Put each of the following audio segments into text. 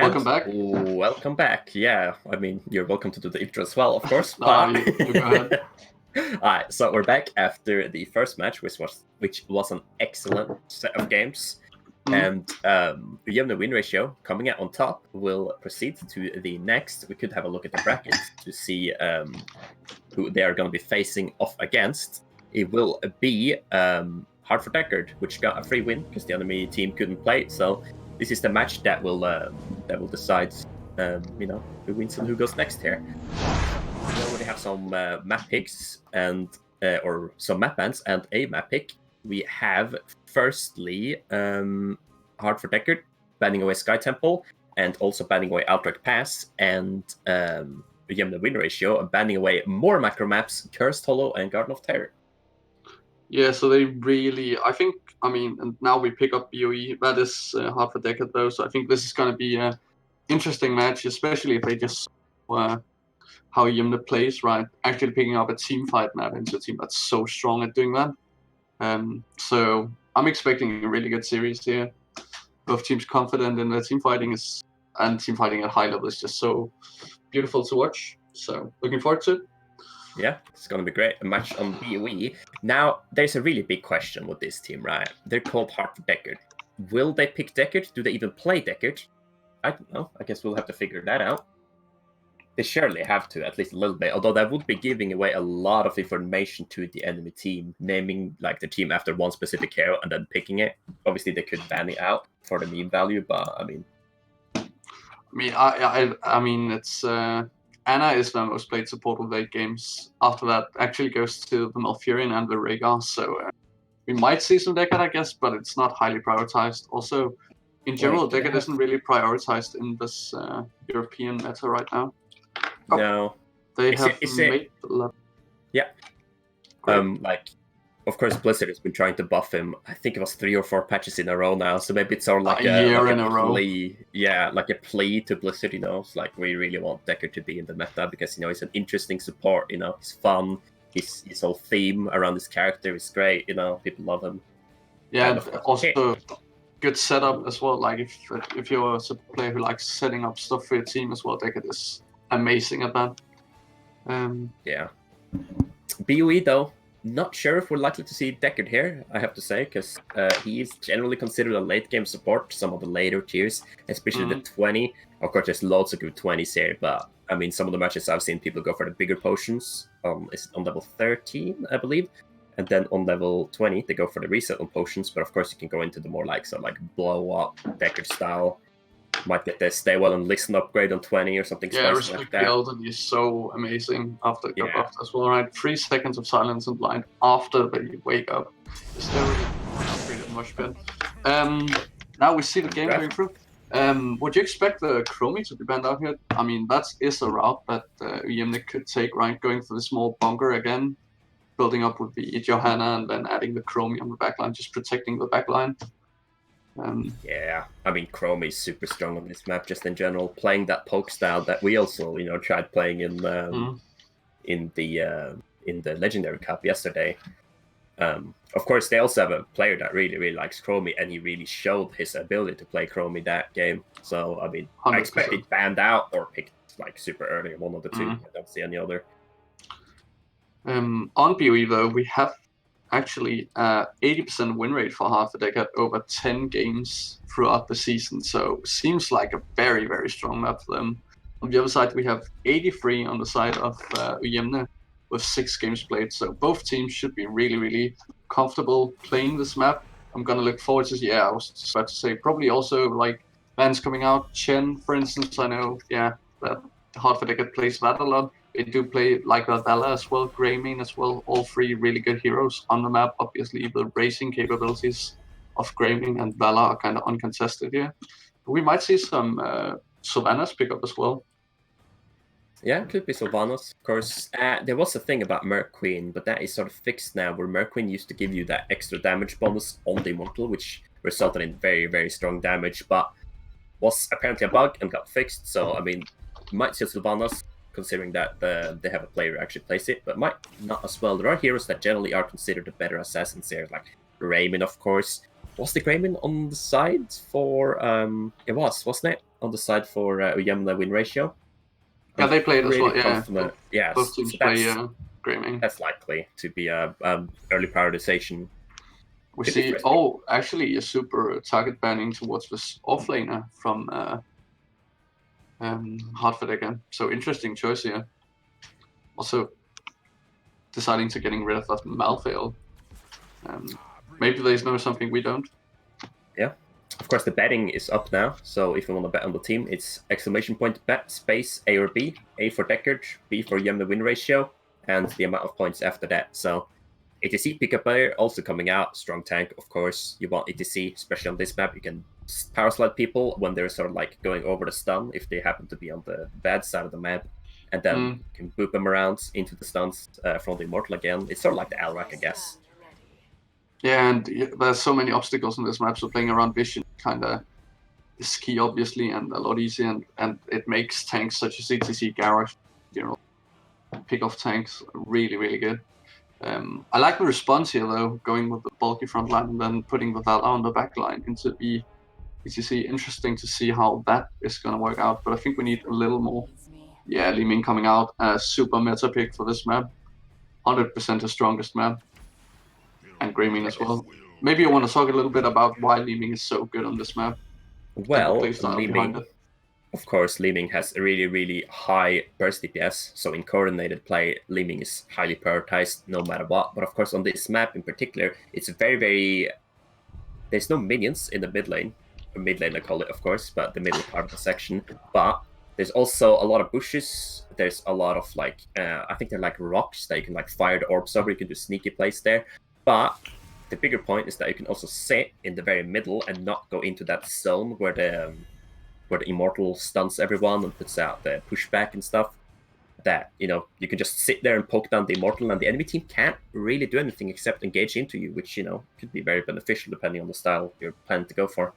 Welcome And back. welcome back. Yeah, I mean, you're welcome to do the intro as well, of course. No, you go ahead. Alright, so we're back after the first match, which was an excellent set of games. And Ujemne win ratio coming out on top. We'll proceed to the next. We could have a look at the brackets to see who they are going to be facing off against. It will be hard for Deckard, which got a free win because the enemy team couldn't play. So this is the match that will decide, who wins and who goes next here. We already have some map picks and or some map bans and a map pick. We have firstly hard for Deckard banning away Sky Temple and also banning away Outright Pass and Ujemne win ratio and banning away more macro maps, Cursed Hollow and Garden of Terror. Yeah, so they really, and now we pick up BOE. That is hard for Deckard though, so I think this is going to be an interesting match, especially if they just how Ujemne plays, right? Actually picking up a team fight map into a team that's so strong at doing that. So I'm expecting a really good series here. Both teams confident in their team fighting and team fighting at high level is just so beautiful to watch. So looking forward to it. Yeah, it's going to be great. A match on BOE. Now, there's a really big question with this team, right? They're called hard for Deckard. Will they pick Deckard? Do they even play Deckard? I don't know. I guess we'll have to figure that out. They surely have to, at least a little bit, although that would be giving away a lot of information to the enemy team, naming like the team after one specific hero and then picking it. Obviously, they could ban it out for the meme value, but I mean, it's Anna is the most played support of late games. After that, actually goes to the Malfurion and the Rhaegar. So we might see some Deckard, I guess, but it's not highly prioritized. Also, in general, Deckard isn't really prioritized in this European meta right now. No, they have made a lot. Yeah. Of course, Blizzard has been trying to buff him. I think it was 3 or 4 patches in a row now. So maybe it's sort of like a year in a row. Yeah, like a plea to Blizzard. It's like we really want Deckard to be in the meta because he's an interesting support. He's fun. His whole theme around his character is great. People love him. Yeah, and also good setup as well. Like if you're a player who likes setting up stuff for your team as well, Deckard is amazing at that. Yeah. BOE though, not sure if we're likely to see Deckard here, I have to say, because he is generally considered a late game support, some of the later tiers, especially the 20. Of course, there's loads of good 20s here, but I mean, some of the matches I've seen people go for the bigger potions. Is on level 13, I believe. And then on level 20, they go for the reset on potions, but of course you can go into the more like blow up Deckard style. Might get the Stay Well and Listen upgrade on 20 or something spicy like that. Yeah, Respect is so amazing after the buff as well, right? 3 seconds of silence and blind after they wake up. It's really upgraded much better. Now we see the game going through. Would you expect the Chromie to be banned out here? I mean, that is a route that Ujemne could take, right? Going for the small bunker again, building up with the Johanna and then adding the Chromie on the backline, just protecting the backline. Yeah, I mean, Chromie is super strong on this map, just in general. Playing that poke style that we also, tried playing in the Legendary Cup yesterday. Of course, they also have a player that really, really likes Chromie, and he really showed his ability to play Chromie that game. So, I mean, 100%. I expect it banned out or picked super early, one of the two. I don't see any other. On BOE, though, we have actually 80% win rate for half a Deckard over 10 games throughout the season, so seems like a very, very strong map for them. On the other side, we have 83 on the side of Ujemne with 6 games played, so both teams should be really, really comfortable playing this map. I'm gonna look forward to I was just about to say, probably also like bans coming out. Chen, for instance, I know, that hard for Deckard plays that a lot. They do play like Vala as well, Greymane as well, all 3 really good heroes on the map. Obviously, the racing capabilities of Greymane and Vala are kind of uncontested here. But we might see some Sylvanas pick up as well. Yeah, it could be Sylvanas, of course. There was a thing about Merc Queen, but that is sort of fixed now, where Merc Queen used to give you that extra damage bonus on the Immortal, which resulted in very, very strong damage, but was apparently a bug and got fixed. So, I mean, you might see Sylvanas, considering that they have a player who actually plays it, but might not as well. There are heroes that generally are considered the better assassins here, like Raymond, of course. Was the Greyman on the side for? It was, wasn't it? On the side for Ujemne win ratio. Yeah, they played as well. Yeah, Confident. Yes, both teams so play Greyming. That's likely to be a early prioritization. We see, actually a super target banning towards this offlaner from Hartford again. So interesting choice here. Also deciding to getting rid of that Malfail. Maybe they know something we don't. Yeah. Of course, the betting is up now. So if you want to bet on the team, it's !bet space A or B. A for Deckard, B for Ujemne win ratio, and the amount of points after that. So ATC pickup player also coming out. Strong tank, of course. You want ATC, especially on this map. You can power slide people when they're sort of like going over the stun if they happen to be on the bad side of the map. And then you can boop them around into the stuns from the Immortal again. It's sort of like the Alrak, I guess. Yeah, and there's so many obstacles in this map, so playing around Vision kind of is key, obviously, and a lot easier, and it makes tanks such as ETC, Garage, pick off tanks really, really good. I like the response here, though, going with the bulky front line and then putting the Valor on the back line into the ETC. Interesting to see how that is going to work out, but I think we need a little more. Yeah, Li Ming coming out, super meta pick for this map. 100% the strongest map. And Greyming as well. Maybe you want to talk a little bit about why Li Ming is so good on this map. Well, Li Ming, of course, Li Ming has a really, really high burst DPS. So in coordinated play, Li Ming is highly prioritized no matter what. But of course, on this map in particular, it's very, very... There's no minions in the mid lane. Or mid lane, I call it, of course, but the middle part of the section. But there's also a lot of bushes. There's a lot of, like, I think they're like rocks that you can, like, fire the orbs over. You can do sneaky plays there. But the bigger point is that you can also sit in the very middle and not go into that zone where the Immortal stuns everyone and puts out the pushback and stuff. That, you can just sit there and poke down the Immortal, and the enemy team can't really do anything except engage into you, which, could be very beneficial depending on the style you're planning to go for.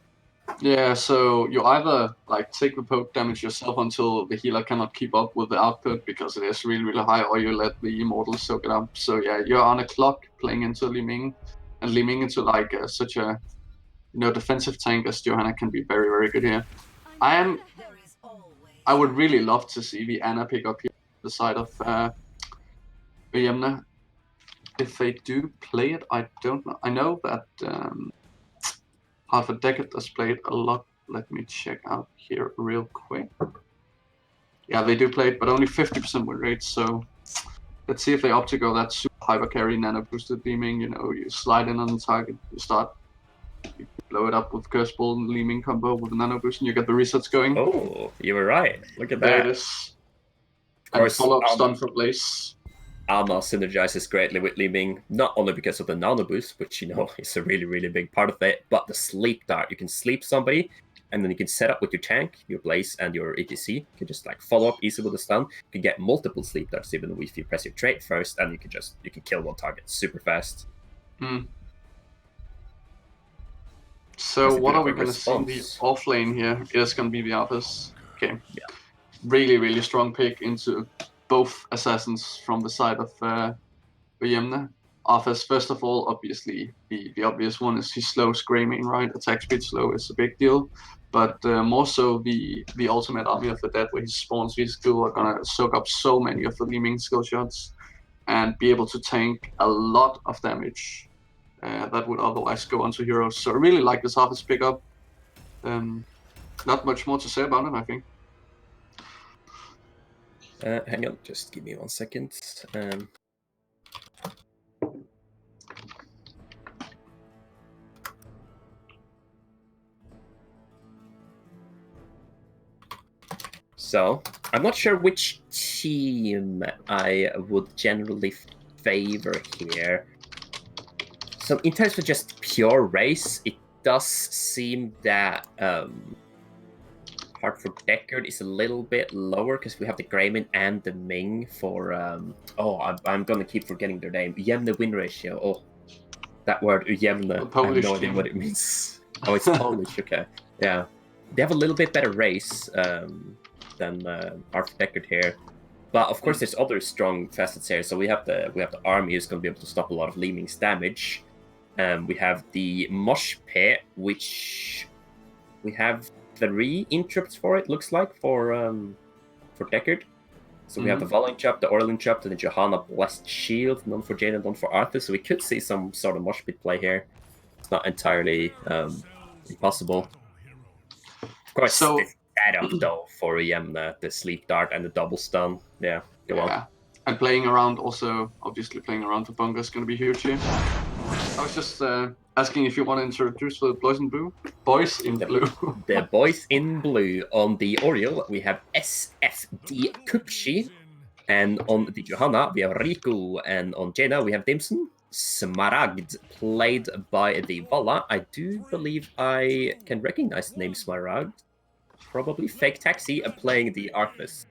Yeah, so you either take the poke damage yourself until the healer cannot keep up with the output because it is really, really high, or you let the Immortal soak it up. So yeah, you're on a clock playing into Li Ming, and Li Ming into such a defensive tank as Johanna can be very, very good here. I would really love to see the Anna pick up here on the side of Ujemne. If they do play it, I don't know. I know that Hartford Deckard has played a lot. Let me check out here real quick. Yeah, they do play it, but only 50% win rate. So let's see if they opt to go that super hyper carry nano boosted beaming. You slide in on the target, you blow it up with Curse Ball and Li Ming combo with a nano boost, and you get the resets going. Oh, you were right. Look at that. There it is. And follow-up stun for Blaze. Alma synergizes greatly with Li Ming, not only because of the nano boost, which is a really, really big part of it, but the sleep dart. You can sleep somebody, and then you can set up with your tank, your Blaze, and your ETC. You can just follow up easy with a stun. You can get multiple sleep darts even if you press your trait first, and you can kill one target super fast. So what are we going to see in the off lane here? It's going to be the Office. Okay. Yeah. Really, really strong pick into both assassins from the side of Ujemne. Office, first of all, obviously, the obvious one is he's slow screaming, right? Attack speed slow is a big deal. But more so the ultimate Army of the Dead, where his spawns, his skill are going to soak up so many of the Li Ming skill shots and be able to tank a lot of damage that would otherwise go onto heroes. So I really like this Office pickup. Not much more to say about him, I think. Hang on, just give me 1 second. So, I'm not sure which team I would generally favor here. So, in terms of just pure race, it does seem that Hartford Deckard is a little bit lower because we have the Greyman and the Ming for I'm gonna keep forgetting their name. Ujemne win ratio. Oh, that word Ujemne. I have no idea what it means. Oh, it's Polish. Okay, yeah, they have a little bit better race than Hartford Deckard here, but of course there's other strong facets here. So we have the army who's gonna be able to stop a lot of Li Ming's damage. We have the Mosh Pit, which we have 3 interrupts for, it looks like, for Deckard. So we have the Vala interrupt, the Oral interrupt, and the Johanna Blessed Shield, none for Jane and none for Arthur. So we could see some sort of Mosh Pit play here. It's not entirely impossible. Quite stiff setup though for Ujemne, the Sleep Dart and the double stun. Yeah, go on. And playing around also, obviously playing around the bunker is going to be huge here. I was just asking if you want to introduce the boys in blue. Boys in blue. The boys in blue. On the Oriole, we have SFD Kupshi. And on the Johanna, we have Riku. And on Jaina, we have Dimson. Smaragd, played by the Vala. I do believe I can recognize the name Smaragd. Probably Fake Taxi playing the Arthas.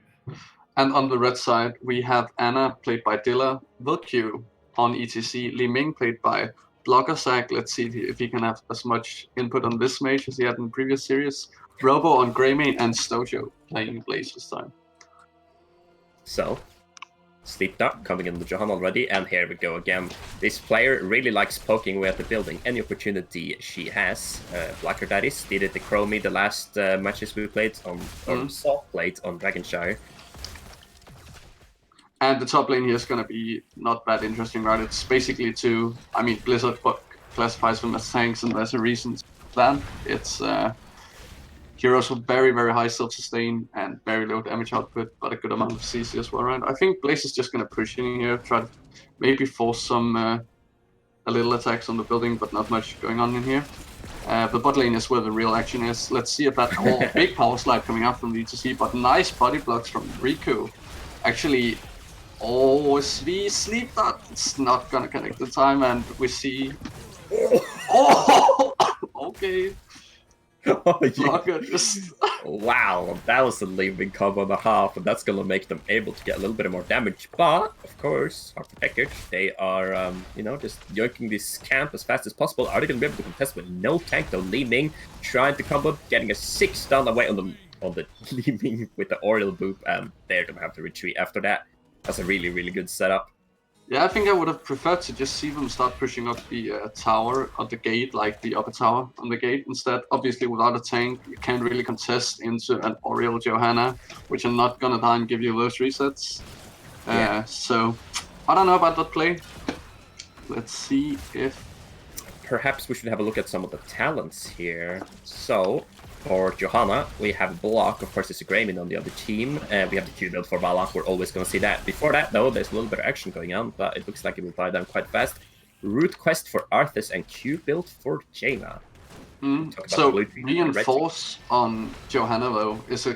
And on the red side, we have Anna, played by Dilla. Vilku on ETC. Li Ming, played by Bloggersack. Let's see if he can have as much input on this mage as he had in the previous series. Robo on Greymane, and Stojo playing Blaze this time. So, Sleep Dart coming in the Johanna already, and here we go again. This player really likes poking away at the building. Any opportunity she has, Blacker that is, did it the Chromie the last matches we played on, Salt played on Dragonshire. And the top lane here is going to be not that interesting, right? It's basically Blizzard classifies them as tanks, and there's a reason for that. It's heroes with very, very high self-sustain and very low damage output, but a good amount of CC as well, right? I think Blaze is just going to push in here, try to maybe force some a little attacks on the building, but not much going on in here. The bot lane is where the real action is. Let's see if that whole big power slide coming out from the ETC, but nice body blocks from Riku. Actually, SV Sleep Dart, it's not gonna connect the time, and we see. Oh, okay. Wow, that was a leaving combo and a half, and that's gonna make them able to get a little bit more damage. But of course, after Deckard, they are just yoinking this camp as fast as possible. Are they gonna be able to contest with no tank though? Li Ming trying to combo, getting a 6 stun away on the Li Ming with the Oriole boop, and they're gonna have to retreat after that. That's a really, really good setup. Yeah, I think I would have preferred to just see them start pushing up the tower on the gate, like the upper tower on the gate instead. Obviously, without a tank, you can't really contest into an Oriole Johanna, which are not gonna die and give you those resets. So, I don't know about that play. Let's see if... Perhaps we should have a look at some of the talents here. So, for Johanna, we have Block. Of course, it's a Greymane on the other team. We have the Q build for Vala. We're always going to see that. Before that, though, there's a little bit of action going on, but it looks like it will die down quite fast. Root Quest for Arthas and Q build for Jaina. So, Reinforce on Johanna, though, is a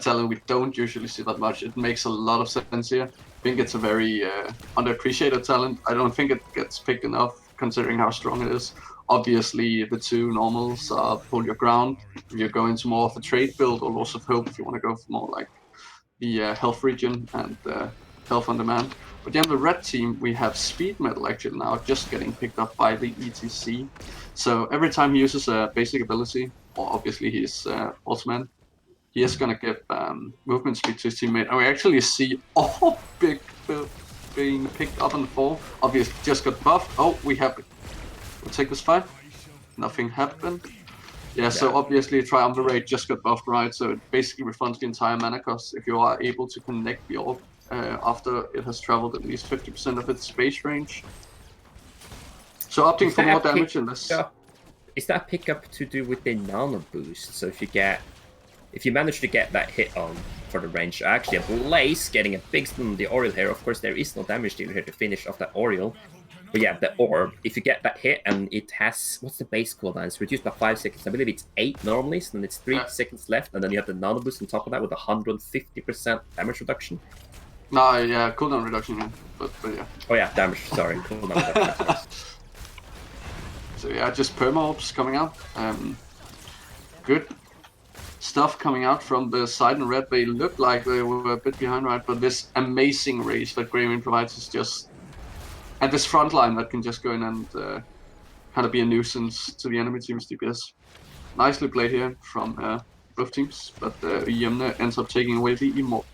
talent we don't usually see that much. It makes a lot of sense here. I think it's a very underappreciated talent. I don't think it gets picked enough, considering how strong it is. Obviously, the 2 normals are Hold Your Ground. If you're going to more of a trade build, or Loss of Hope, if you want to go for more like the health region and health on demand. But yeah, on the red team, we have Speed Metal actually now just getting picked up by the ETC. So every time he uses a basic ability, or obviously he's Ultimate, he is going to give movement speed to his teammate. And we actually see Big Build being picked up on the fall. Obviously, just got buffed. Oh, we'll take this fight. Nothing happened. Yeah, so obviously Triumvirate just got buffed, right? So it basically refunds the entire mana cost if you are able to connect the orb after it has traveled at least 50% of its space range. So opting for more damage in this. Is that pickup to do with the nano boost? So if you manage to get that hit on for the range, actually a Blaze getting a big stun on the Oriole here. Of course, there is no damage dealer here to finish off that Oriole. But yeah, the orb, if you get that hit and it has, what's the base cooldown? It's reduced by 5 seconds. I believe it's 8 normally, so then it's 3 seconds left, and then you have the nano boost on top of that with 150% damage reduction. No, yeah, cooldown reduction, yeah. But yeah. Oh yeah, damage, sorry. Cooldown reduction. So yeah, just perma orbs coming out. Good stuff coming out from the side in red. They look like they were a bit behind, right? But this amazing race that Greymane provides is just... And this front line that can just go in and kind of be a nuisance to the enemy team's DPS. Nicely played here from both teams, but Ujemne ends up taking away the Immortal.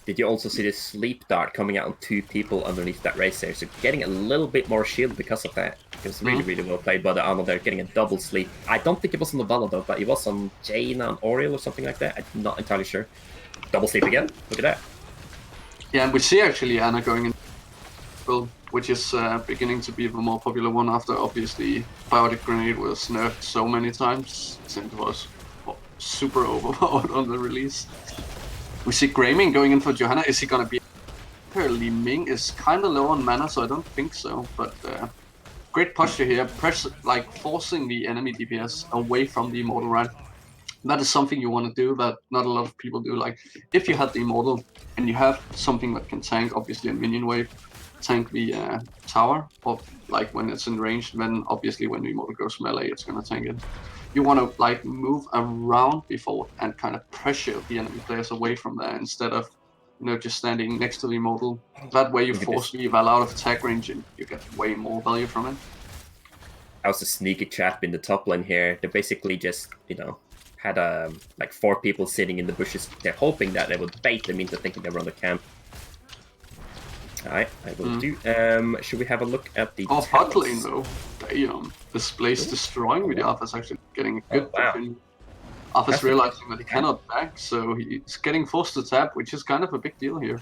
Did you also see the sleep dart coming out on 2 people underneath that race there? So getting a little bit more shield because of that. It was really, really well played by the Ana there, getting a double sleep. I don't think it was on the Vala though, but it was on Jaina and Oriel or something like that. I'm not entirely sure. Double sleep again. Look at that. Yeah, and we see actually Ana going in, well, which is beginning to be the more popular one after obviously Biotic Grenade was nerfed so many times since it was super overpowered on the release. We see Greymane going in for Johanna. Is he gonna be? Li Ming is kind of low on mana, so I don't think so. But great posture here, like forcing the enemy DPS away from the Immortal, right? That is something you want to do that not a lot of people do. Like if you have the Immortal and you have something that can tank, obviously a minion wave, tank the tower, or like when it's in range, then obviously when the Immortal goes melee, it's gonna tank it. You want to like move around before and kind of pressure the enemy players away from there instead of just standing next to the Immortal. That way you force the Eval out of attack range and you get way more value from it. That was a sneaky trap in the top lane here. They basically just, had like 4 people sitting in the bushes. They're hoping that they would bait them into thinking they run the camp. Alright, I will do. Should we have a look at the hot lane though? Damn. This place destroying with the Arthur's actually getting a good position. Arthur's realizing that he cannot back, so he's getting forced to tap, which is kind of a big deal here.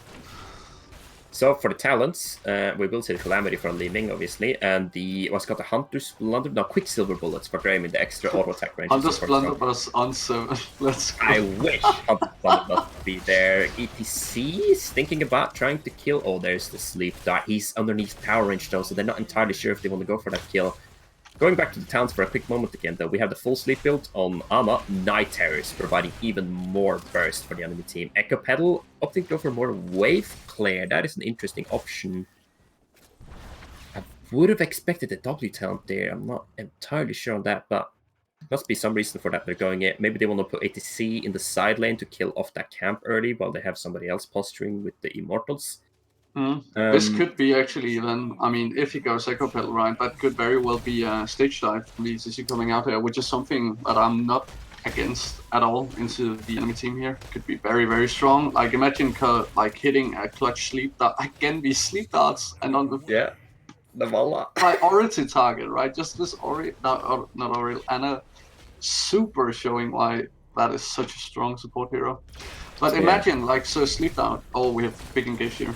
So for the talents, we will see the Calamity from Li Ming, obviously, and what's called the Hunter's Blunder, no, Quicksilver Bullets for Greymane, the extra auto attack range. Hunter's Blunderbuss on 7. Let's go. I wish Hunter's Blunderbuss would be there. ETC is thinking about trying to kill. Oh, there's the Sleep Dart. He's underneath power range though, so they're not entirely sure if they want to go for that kill. Going back to the towns for a quick moment again, though, we have the full sleep build on Ana. Night Terrors providing even more burst for the enemy team. Echo Pedal opting to go for more wave clear. That is an interesting option. I would have expected a W talent there. I'm not entirely sure on that, but must be some reason for that they're going it. Maybe they want to put ATC in the side lane to kill off that camp early while they have somebody else posturing with the Immortals. This could be actually then, I mean, if he goes Echo Pedal, right, that could very well be a stage dive from the ETC coming out here, which is something that I'm not against at all into the enemy team here. Could be very, very strong. Like, imagine like hitting a clutch sleep dart, again, these sleep darts, and on the Vala priority target, right? Just this not Oriel, Ana, super showing why that is such a strong support hero. But imagine, like, so sleep dart. Oh, we have big engage here.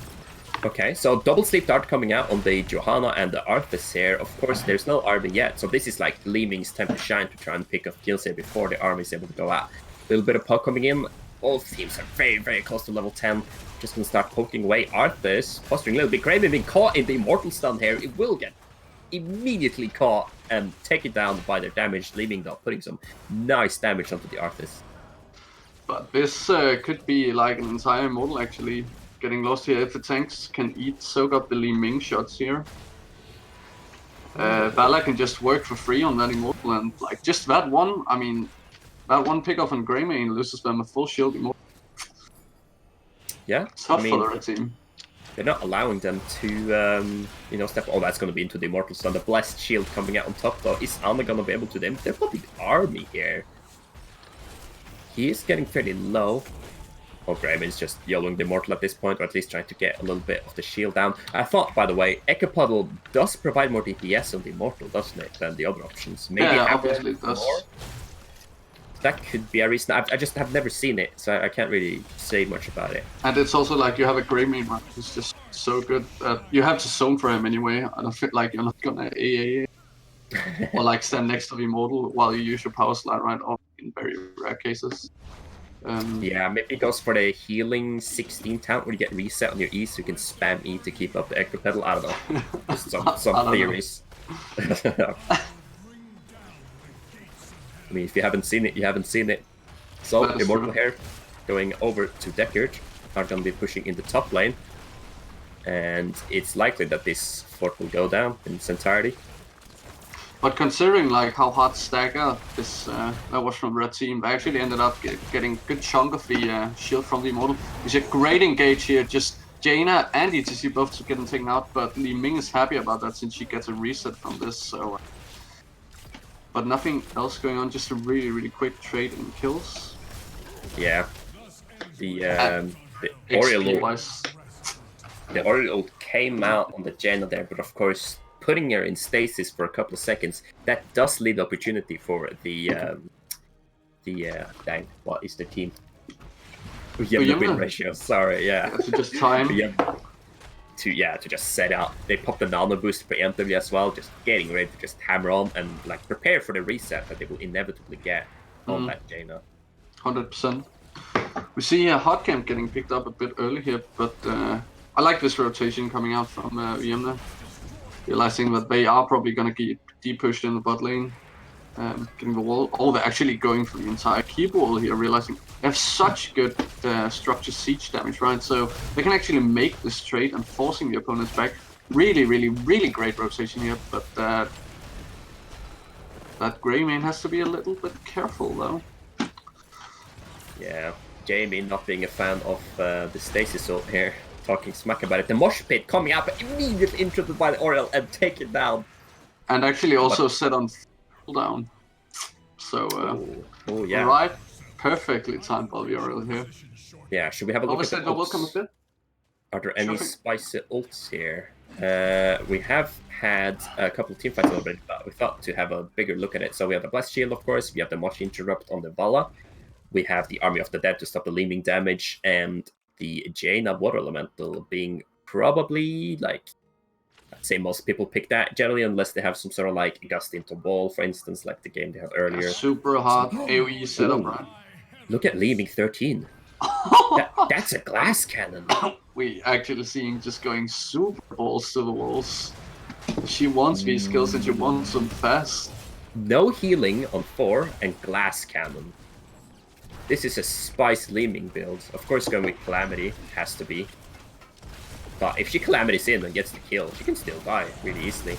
Okay, so double sleep dart coming out on the Johanna and the Arthas here. Of course, there's no army yet, so this is like Li Ming's time to shine to try and pick up kills here before the army is able to go out. A little bit of poke coming in. All teams are very, very close to level 10. Just gonna start poking away. Arthas fostering a little bit. Greymane being caught in the Immortal Stun here. It will get immediately caught and taken down by their damage. Li Ming though putting some nice damage onto the Arthas. But this could be like an entire Immortal actually getting lost here. If the tanks can soak up the Li Ming shots here, Vala can just work for free on that Immortal, and like just that one, I mean, that one pick off on Greymane loses them a full shield Immortal. Yeah, tough for the red team. They're not allowing them to, step. Oh, that's going to be into the Immortal Stun. The Blessed Shield coming out on top though. Is Ana going to be able to them? They've got the army here. He is getting fairly low. Oh, Greymane's just YOLOing the Immortal at this point, or at least trying to get a little bit of the shield down. I thought, by the way, Echo Puddle does provide more DPS on the Immortal, doesn't it, than the other options? Maybe obviously it does. More? That could be a reason. I just have never seen it, so I can't really say much about it. And it's also like you have a Greymane one who's just so good that you have to zone for him anyway. I don't feel like you're not gonna AA or like stand next to the Immortal while you use your power slide, right? Or in very rare cases. Yeah, maybe it goes for the healing 16 talent where you get reset on your E so you can spam E to keep up the Echo Pedal. I don't know. Just some theories. I mean, if you haven't seen it, you haven't seen it. So, Immortal here going over to Deckard are going to be pushing in the top lane. And it's likely that this fort will go down in its entirety. But considering like how hard stagger this that was from red team, they actually ended up getting a good chunk of the shield from the Immortal. It's a great engage here, just Jaina and ETC both to getting taken out, but Li Ming is happy about that since she gets a reset from this, so... But nothing else going on, just a really, really quick trade and kills. Yeah. The The XP-wise. The Oriole came out on the Jaina there, but of course, putting her in stasis for a couple of seconds, that does leave the opportunity for the dang, what is the team? Ujemne win ratio. Sorry, yeah. To just time. To just set out. They pop the nano boost preemptively as well, just getting ready to just hammer on and like prepare for the reset that they will inevitably get on that Jaina. 100%. We see Hot Camp getting picked up a bit early here, but I like this rotation coming out from Ujemne, realizing that they are probably going to get de-pushed in the bot lane, getting the wall. Oh, they're actually going for the entire keep wall here, realizing they have such good structure siege damage, right? So they can actually make this trade and forcing the opponents back. Really, really, really great rotation here, but that Grey main has to be a little bit careful, though. Yeah, Jamie not being a fan of the stasis ult here, talking smack about it. The mosh pit coming up, immediately interrupted by the Oriole and take it down. And actually also set on cooldown. So, yeah. Right, perfectly timed by the Oriole here. Yeah, should we have a look at the ults? Are there any spicy ults here? We have had a couple of teamfights already, but we thought to have a bigger look at it. So we have the Blast Shield, of course. We have the Mosh Interrupt on the Vala. We have the Army of the Dead to stop the Leaming damage, and the Jaina Water Elemental being probably, like, I'd say most people pick that generally, unless they have some sort of, like, Gust into Wall, for instance, like the game they had earlier. Super hard AoE setup, right? Look at Leaming 13. That's a glass cannon. We actually seeing just going super balls to the walls. She wants these skills and she wants them fast. No healing on 4 and glass cannon. This is a Spice Leaming build. Of course, going with Calamity has to be. But if she Calamities in and gets the kill, she can still die really easily.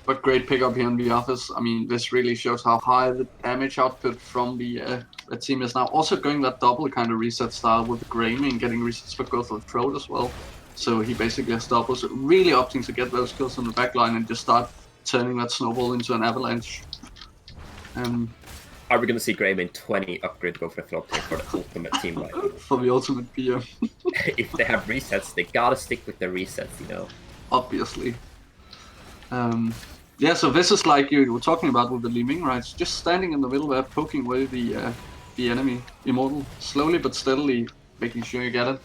But great pickup here in the office. I mean, this really shows how high the damage output from the team is now. Also going that double kind of reset style with Graming, getting resets for both of the throat as well. So he basically has doubles, really opting to get those kills on the back line and just start turning that snowball into an avalanche. Are we going to see Greymane 20 upgrade go for throat for the ultimate team right now? For the ultimate PM. If they have resets, they gotta stick with the resets, you know. Obviously. Yeah, so this is like you were talking about with the Leaming, right? Just standing in the middle there, poking away the enemy Immortal, slowly but steadily making sure you get it.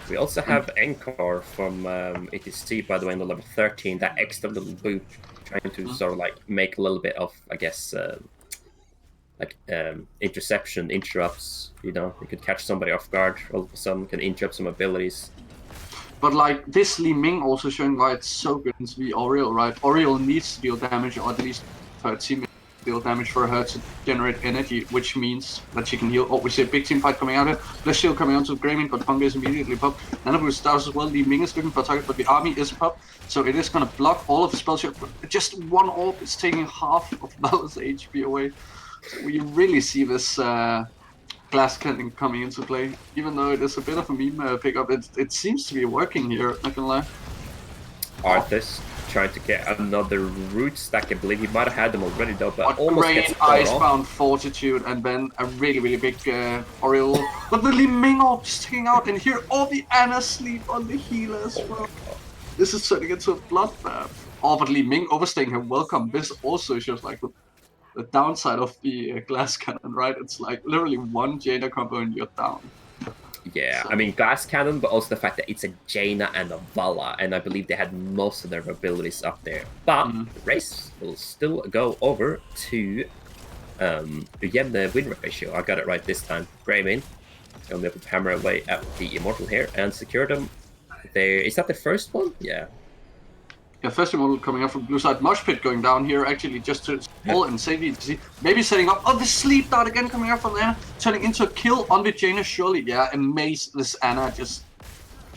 We also have Encore from ATC, by the way, in the level 13, that extra little boot, trying to sort of like make a little bit of, I guess, interception, interrupts, you know, you could catch somebody off guard, all of a sudden can interrupt some abilities. But like this Li Ming also showing why it's so good into the Oriole, right? Oriole needs to deal damage, or at least her teammate deal damage for her to generate energy, which means that she can heal. Oh, we see a big team fight coming out here. Blast Shield coming onto Greymane, but Hunger is immediately popped. Nanobu starts as well. Li Ming is looking for a target, but the army is popped, so it is gonna block all of the spell shield. But just one orb is taking half of Vala's HP away. So we really see this glass cannon coming into play, even though it is a bit of a meme pickup. It seems to be working here, not gonna lie. Arthas trying to get another root stack. I believe he might have had them already though, but almost great gets caught off. Icebound Fortitude, and then a really, really big Oriole. But the Li Ming orb just taking out, and here all the Ana sleep on the healer as well. This is turning into a bloodbath. Oh, but Li Ming overstaying her welcome. This also shows like the downside of the glass cannon, right? It's like literally one Jaina combo and you're down. Yeah, So. I mean glass cannon, but also the fact that it's a Jaina and a Vala, and I believe they had most of their abilities up there. But the race will still go over to Ujemne win ratio. I got it right this time. Greymane gonna be able to hammer away at the Immortal here and secure them. There is that the first one? Yeah. Yeah, first Immortal coming up from blue side. Mosh Pit going down here, actually just to pull and save ETC. Maybe setting up. Oh, the sleep dart again coming up from there, turning into a kill on the Jaina, surely. Yeah, this Ana just.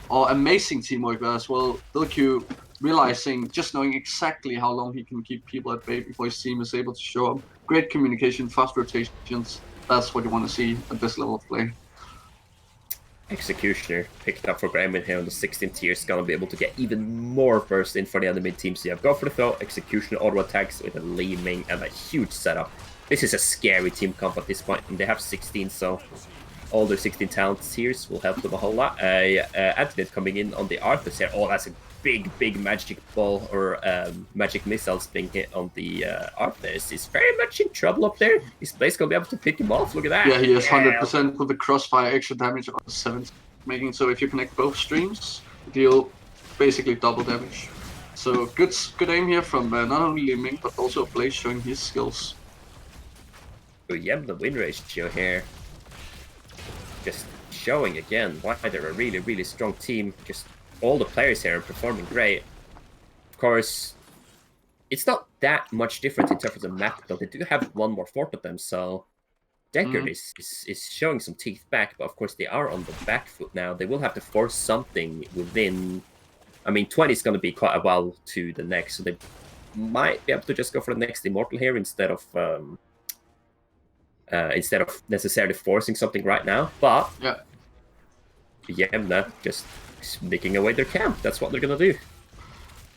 Oh, amazing teamwork there as well. Vilq realizing, just knowing exactly how long he can keep people at bay before his team is able to show up. Great communication, fast rotations. That's what you want to see at this level of play. Executioner picked up for Greymane here on the 16th tier is gonna be able to get even more burst in for the enemy team. So you have Go for the Throw, Executioner auto attacks with a Leaming and a huge setup. This is a scary team comp at this point, and they have 16, so all their 16 talents here will help them a whole lot. Antoinette coming in on the Arthur here. Oh, that's a big magic ball or magic missiles being hit on the Arthur. He's very much in trouble up there. His Blaze gonna be able to pick him off. Look at that. Yeah, he is 100% with the crossfire extra damage on 7 making. So if you connect both streams, deal basically double damage. So good aim here from not only Li Ming but also Blaze showing his skills. Ujemne win ratio here. Just showing again why they're a really strong team. Just all the players here are performing great. Of course, it's not that much different in terms of the map, though. They do have one more fort of them, so Deckard is showing some teeth back, but of course they are on the back foot now. They will have to force something within... I mean, 20 is going to be quite a while to the next, so they might be able to just go for the next Immortal here instead of necessarily forcing something right now. But yeah, Ujemne just making away their camp. That's what they're going to do.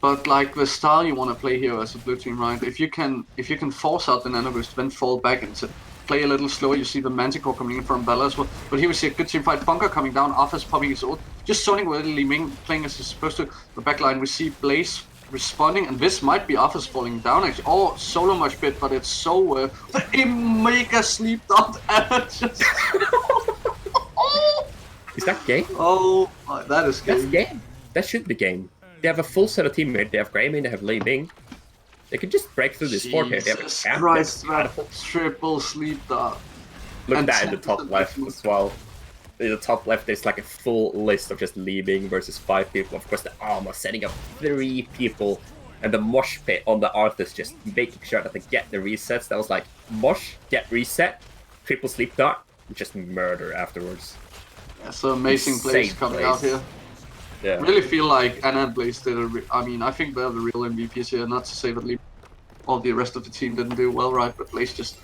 But like the style you want to play here as a blue team, right? If you can force out the Nano Boost, then fall back and play a little slower. You see the Manticore coming in from Bella as well. But here we see a good team fight. Bunker coming down, Arthur's popping his ult. Just zoning with Li Ming playing as he's supposed to. The backline, we see Blaze responding, and this might be Arthur's falling down actually. Oh, solo much bit, but it's so a mega sleep dot and just Is that game? Oh, that is game. That's game. That should be game. They have a full set of teammates. They have Greymane, they have Li Ming. They can just break through this fort here. They have a camp. Christ, that triple sleep dart. Look at that in the top left as well. In the top left, there's like a full list of just Li Ming versus 5 people. Of course, the Armor setting up 3 people. And the mosh pit on the Arthur's just making sure that they get the resets. That was like, mosh, get reset, triple sleep dart, and just murder afterwards. Yeah, so amazing plays coming out here. Yeah. Really feel like Anna and Blaze did I mean, I think they're the real MVPs here. Not to say that all the rest of the team didn't do well, right? But Blaze just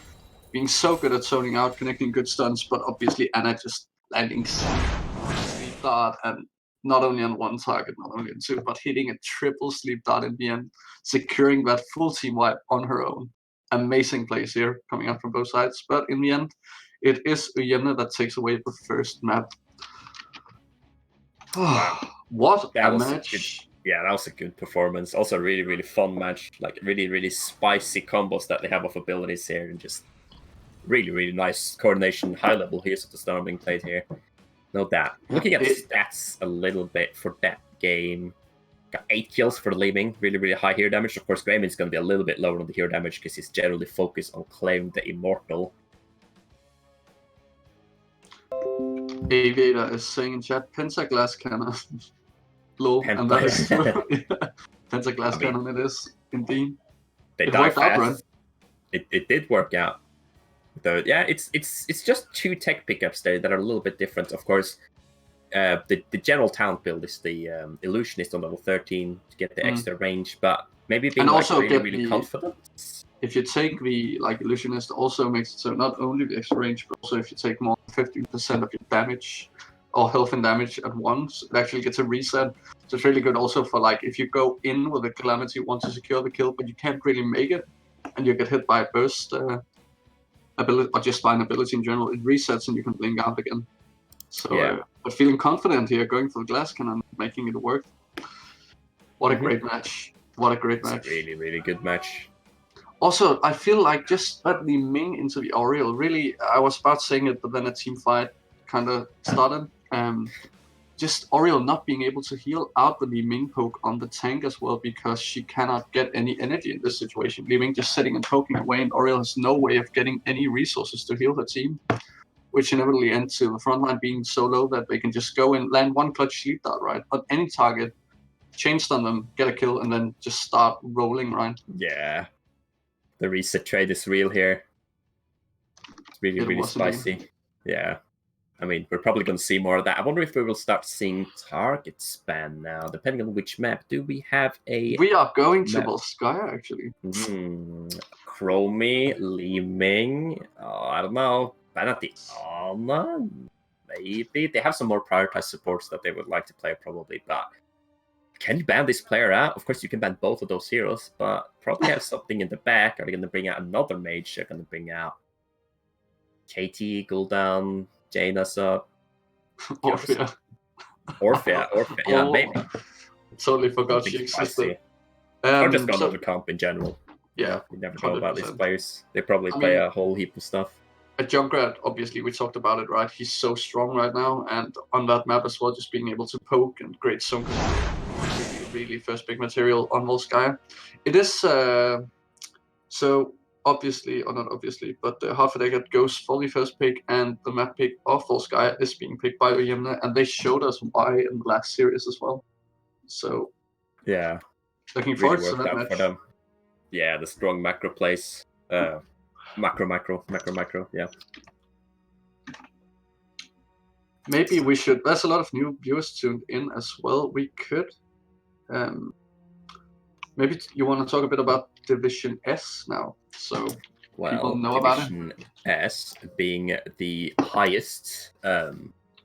being so good at zoning out, connecting good stuns. But obviously Anna just landing sleep dart, and not only on one target, not only on 2, but hitting a triple sleep dart in the end, securing that full team wipe on her own. Amazing plays here coming out from both sides. But in the end, it is Ujemne that takes away the first map. What a match! That was a good performance. Also, a really fun match. Like really spicy combos that they have of abilities here, and just really nice coordination, high level here's what the Storm being played here. No doubt. Looking at the stats a little bit for that game, got 8 kills for Li Ming. Really high hero damage. Of course, Greymane is going to be a little bit lower on the hero damage because he's generally focused on claiming the Immortal. Aviator is saying in chat, Pentaglass cannon. Low, and that is Pentaglass cannon it is, indeed. They die fast. Right? It did work out. Though, yeah, it's just 2 tech pickups there that are a little bit different. Of course, the general talent build is the Illusionist on level 13 to get the extra range, but maybe being also really confident. If you take the Illusionist, also makes it so not only the extra range, but also if you take more than 15% of your damage or health and damage at once, it actually gets a reset. So it's really good also for if you go in with a Calamity, want to secure the kill, but you can't really make it, and you get hit by a burst ability, or just by an ability in general, it resets and you can blink out again. So but feeling confident here, going for the glass cannon, making it work. What a great match. What a great match. Really good match. Also, I feel like just let Li Ming into the Oriole. Really, I was about saying it, but then a team fight kind of started. Just Oriole not being able to heal out the Li Ming poke on the tank as well, because she cannot get any energy in this situation. Li Ming just sitting and poking away, and Oriole has no way of getting any resources to heal her team, which inevitably ends to the front line being so low that they can just go and land one clutch sleep dart, right? On any target, chain stun them, get a kill, and then just start rolling, right? Yeah. The reset trade is real here. It's really spicy. Yeah. I mean, we're probably going to see more of that. I wonder if we will start seeing target span now, depending on which map. Do we have a... We are going to Volskaya, actually. Chromie, Li Ming, I don't know. Vanity Alma, maybe. They have some more prioritized supports that they would like to play, probably, but... Can you ban this player out? Of course, you can ban both of those heroes, but probably have something in the back. Are they going to bring out another mage? They're going to bring out Katie, Gul'dan. Jaina's up. Orphea. Orphea, yeah, Oh, maybe. Totally forgot Something she existed. spicy. Or just gone over comp in general. Yeah, you never know about these 100%. players. They probably play a whole heap of stuff. A Junkrat, obviously, we talked about it, right? He's so strong right now, and on that map as well, just being able to poke and great zone control, really first big material on Volskaya. It is so obviously, or not obviously, but the half a Deckard goes fully first pick, and the map pick of Volskaya is being picked by Ujemne, and they showed us why in the last series as well. So yeah, looking really forward to worked that out match. for them. Yeah, the strong macro plays. Macro, yeah. Maybe we should. There's a lot of new viewers tuned in as well. We could. Maybe you want to talk a bit about Division S now, so people know about it. Division S being the highest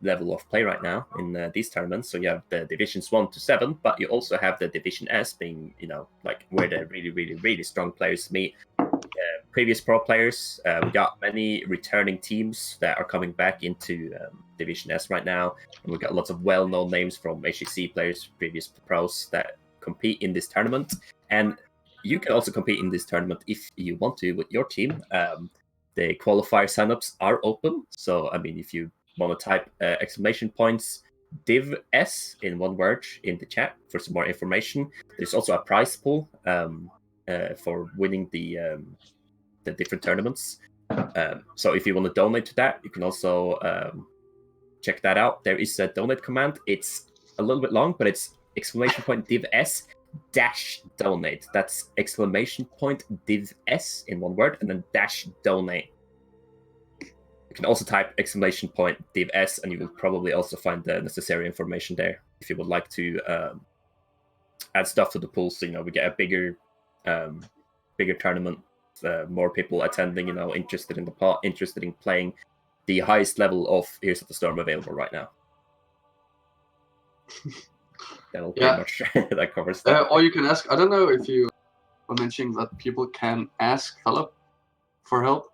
level of play right now in these tournaments. So you have the Divisions 1 to 7, but you also have the Division S being, like where the really strong players meet. Previous pro players, we got many returning teams that are coming back into Division S right now, and we got lots of well-known names from HGC players, previous pros that compete in this tournament. And you can also compete in this tournament if you want to with your team. The qualifier signups are open, so I mean, if you want to type exclamation points Div S in one word in the chat for some more information. There's also a prize pool for winning the different tournaments. So if you want to donate to that, you can also check that out. There is a donate command. It's a little bit long, but it's exclamation point div s dash donate. That's exclamation point div s in one word and then dash donate. You can also type exclamation point div s and you will probably also find the necessary information there if you would like to add stuff to the pool. So we get a bigger tournament. More people attending, interested in the pot, interested in playing the highest level of Heroes of the Storm available right now. That'll pretty much that covers that. Or you can ask. I don't know if you were mentioning that people can ask Philip for help.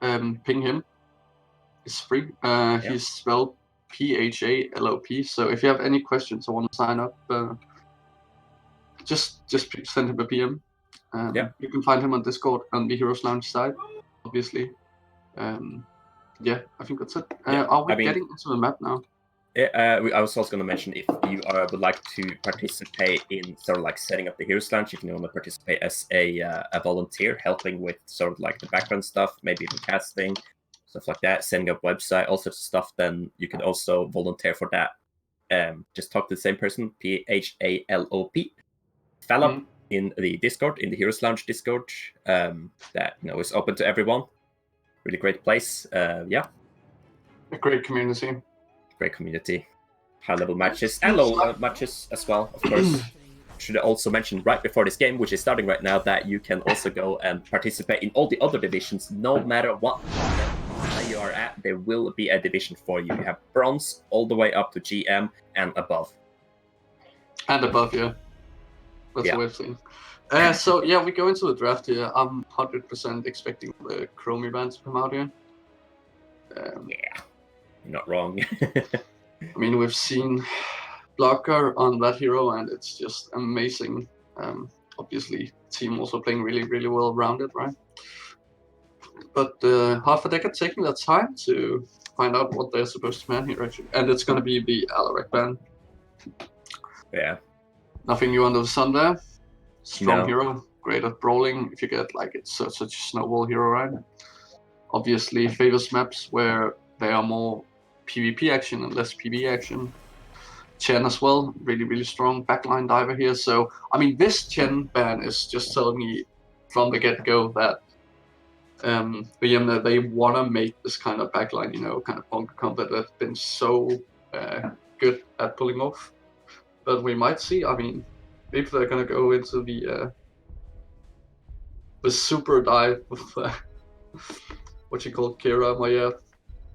Ping him. It's free. He's spelled PHALOP. So if you have any questions or want to sign up, just send him a PM. You can find him on Discord on the Heroes Lounge side, obviously. I think that's it. Are we getting into the map now? I was also going to mention, if you would like to participate in sort of like setting up the Heroes Lounge, if you want to participate as a volunteer, helping with sort of like the background stuff, maybe even casting, stuff like that, setting up website, all sorts of stuff, then you can also volunteer for that. Just talk to the same person, PHALOP, Philip, in the Discord, in the Heroes Lounge Discord, that is open to everyone. Really great place. A great community. Great community. High level matches and low matches as well, of course. Should also mention right before this game, which is starting right now, that you can also go and participate in all the other divisions, no matter what level you are at. There will be a division for you. You have bronze all the way up to GM and above. And above, yeah. That's what we've seen. We go into the draft here. I'm 100% expecting the Chromie band to come out here. You're not wrong. I mean, we've seen Blocker on that hero, and it's just amazing. Obviously, team also playing really well rounded, right? But half a Deckard taking that time to find out what they're supposed to ban here, actually. And it's going to be the Alarak ban. Yeah. Nothing new under the sun there. Strong hero, great at brawling. If you get it's such a snowball hero, right? Obviously favors maps where there are more PvP action and less PvE action. Chen as well, really strong backline diver here. So I mean, this Chen ban is just telling me from the get-go that they want to make this kind of backline, kind of bunker combat that's been so good at pulling off. But we might see. I mean, maybe they're gonna go into the super dive with what you call Kira, Maya,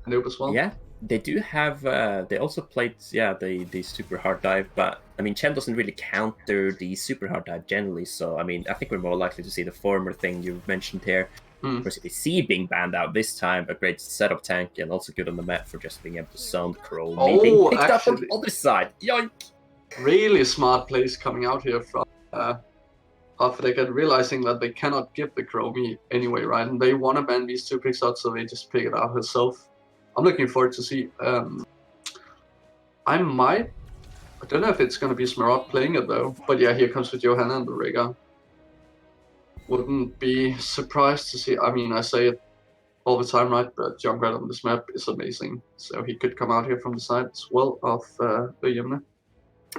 and Noob as well. Yeah, they do have. They also played the super hard dive, but I mean Chen doesn't really counter the super hard dive generally. So I mean I think we're more likely to see the former thing you mentioned here. Mm. Of course, the C being banned out this time, a great setup tank, and also good on the map for just being able to sound Crow. Me being Oh, picked up on actually, the other side. Yoink! really smart plays coming out here from after they get realizing that they cannot give the Chromie anyway, right? And they want to ban these 2 picks out, so they just pick it out herself. I'm looking forward to see. I don't know if it's going to be Smarot playing it though, but yeah, here comes with Johanna and the Rhaegar. Wouldn't be surprised to see. I mean, I say it all the time, right? But Junkrat on this map is amazing, so he could come out here from the side as well of Ujemne.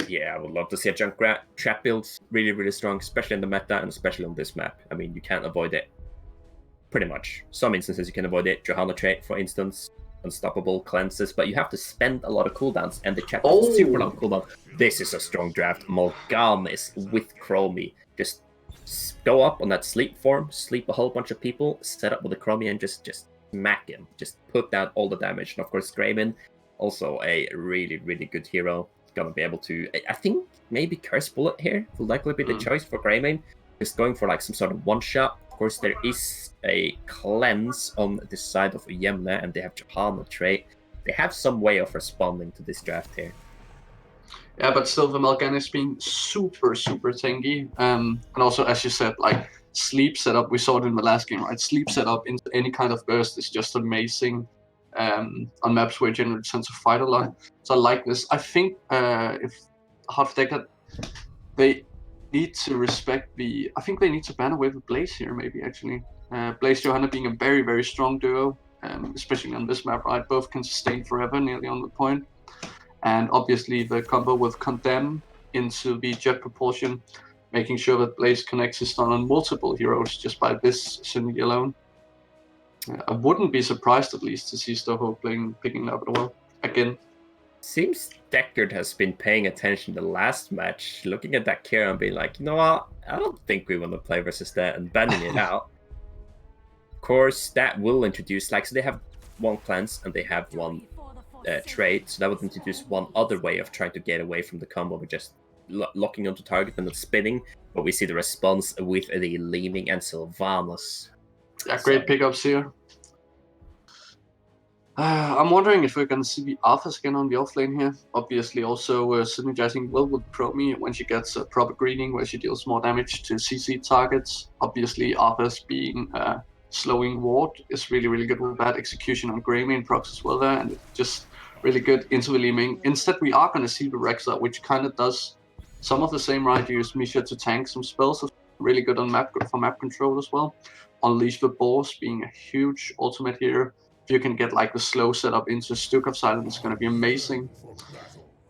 Yeah, I would love to see a Junkrat trap builds really, really strong, especially in the meta and especially on this map. I mean, you can't avoid it. Pretty much. Some instances you can avoid it. Johanna trait, for instance, unstoppable cleanses, but you have to spend a lot of cooldowns, and the trap is super long cooldown. This is a strong draft. Morganis with Chromie. Just go up on that sleep form, sleep a whole bunch of people, set up with the Chromie, and just smack him. Just put down all the damage. And of course, Grayman, also a really, really good hero. Gonna be able to, I think maybe Curse Bullet here will likely be the choice for Greymane. Just going for like some sort of one shot. Of course, there is a cleanse on the side of Ujemne, and they have Johanna trait. They have some way of responding to this draft here. Yeah, but still, the Morganis being super, super tanky. And also, as you said, like sleep setup, we saw it in the last game, right? Sleep setup into any kind of burst is just amazing. On maps where you generally tend to fight a lot. So I like this. I think if half Deckard, they need to respect the. I think they need to ban away with Blaze here, maybe actually. Blaze Johanna being a very, very strong duo, especially on this map, right? Both can sustain forever, nearly on the point. And obviously the combo with Condemn into the jet propulsion, making sure that Blaze connects his stun on multiple heroes just by this synergy alone. I wouldn't be surprised, at least, to see Stoho picking up as well again. Seems Deckard has been paying attention the last match, looking at that Kira and being like, you know what, I don't think we want to play versus that, and banning it out. Of course, that will introduce, like, so they have one cleanse and they have one trait, so that would introduce one other way of trying to get away from the combo with just locking onto target and not spinning. But we see the response with the Leeming and Sylvanas. Yeah, great pickups here. I'm wondering if we're going to see the Arthas again on the offlane here. Obviously, also synergizing well with Chromie when she gets proper greeting, where she deals more damage to CC targets. Obviously, Arthas being slowing ward is really, really good with that. Execution on Greymane procs as well there, and just really good into the Leeming. Instead, we are going to see the Rexa, which kind of does some of the same, right? Use Misha to tank some spells. Really good on map for map control as well. Unleash the Boars being a huge ultimate here. If you can get like the slow setup into Stuk of Silence, it's going to be amazing.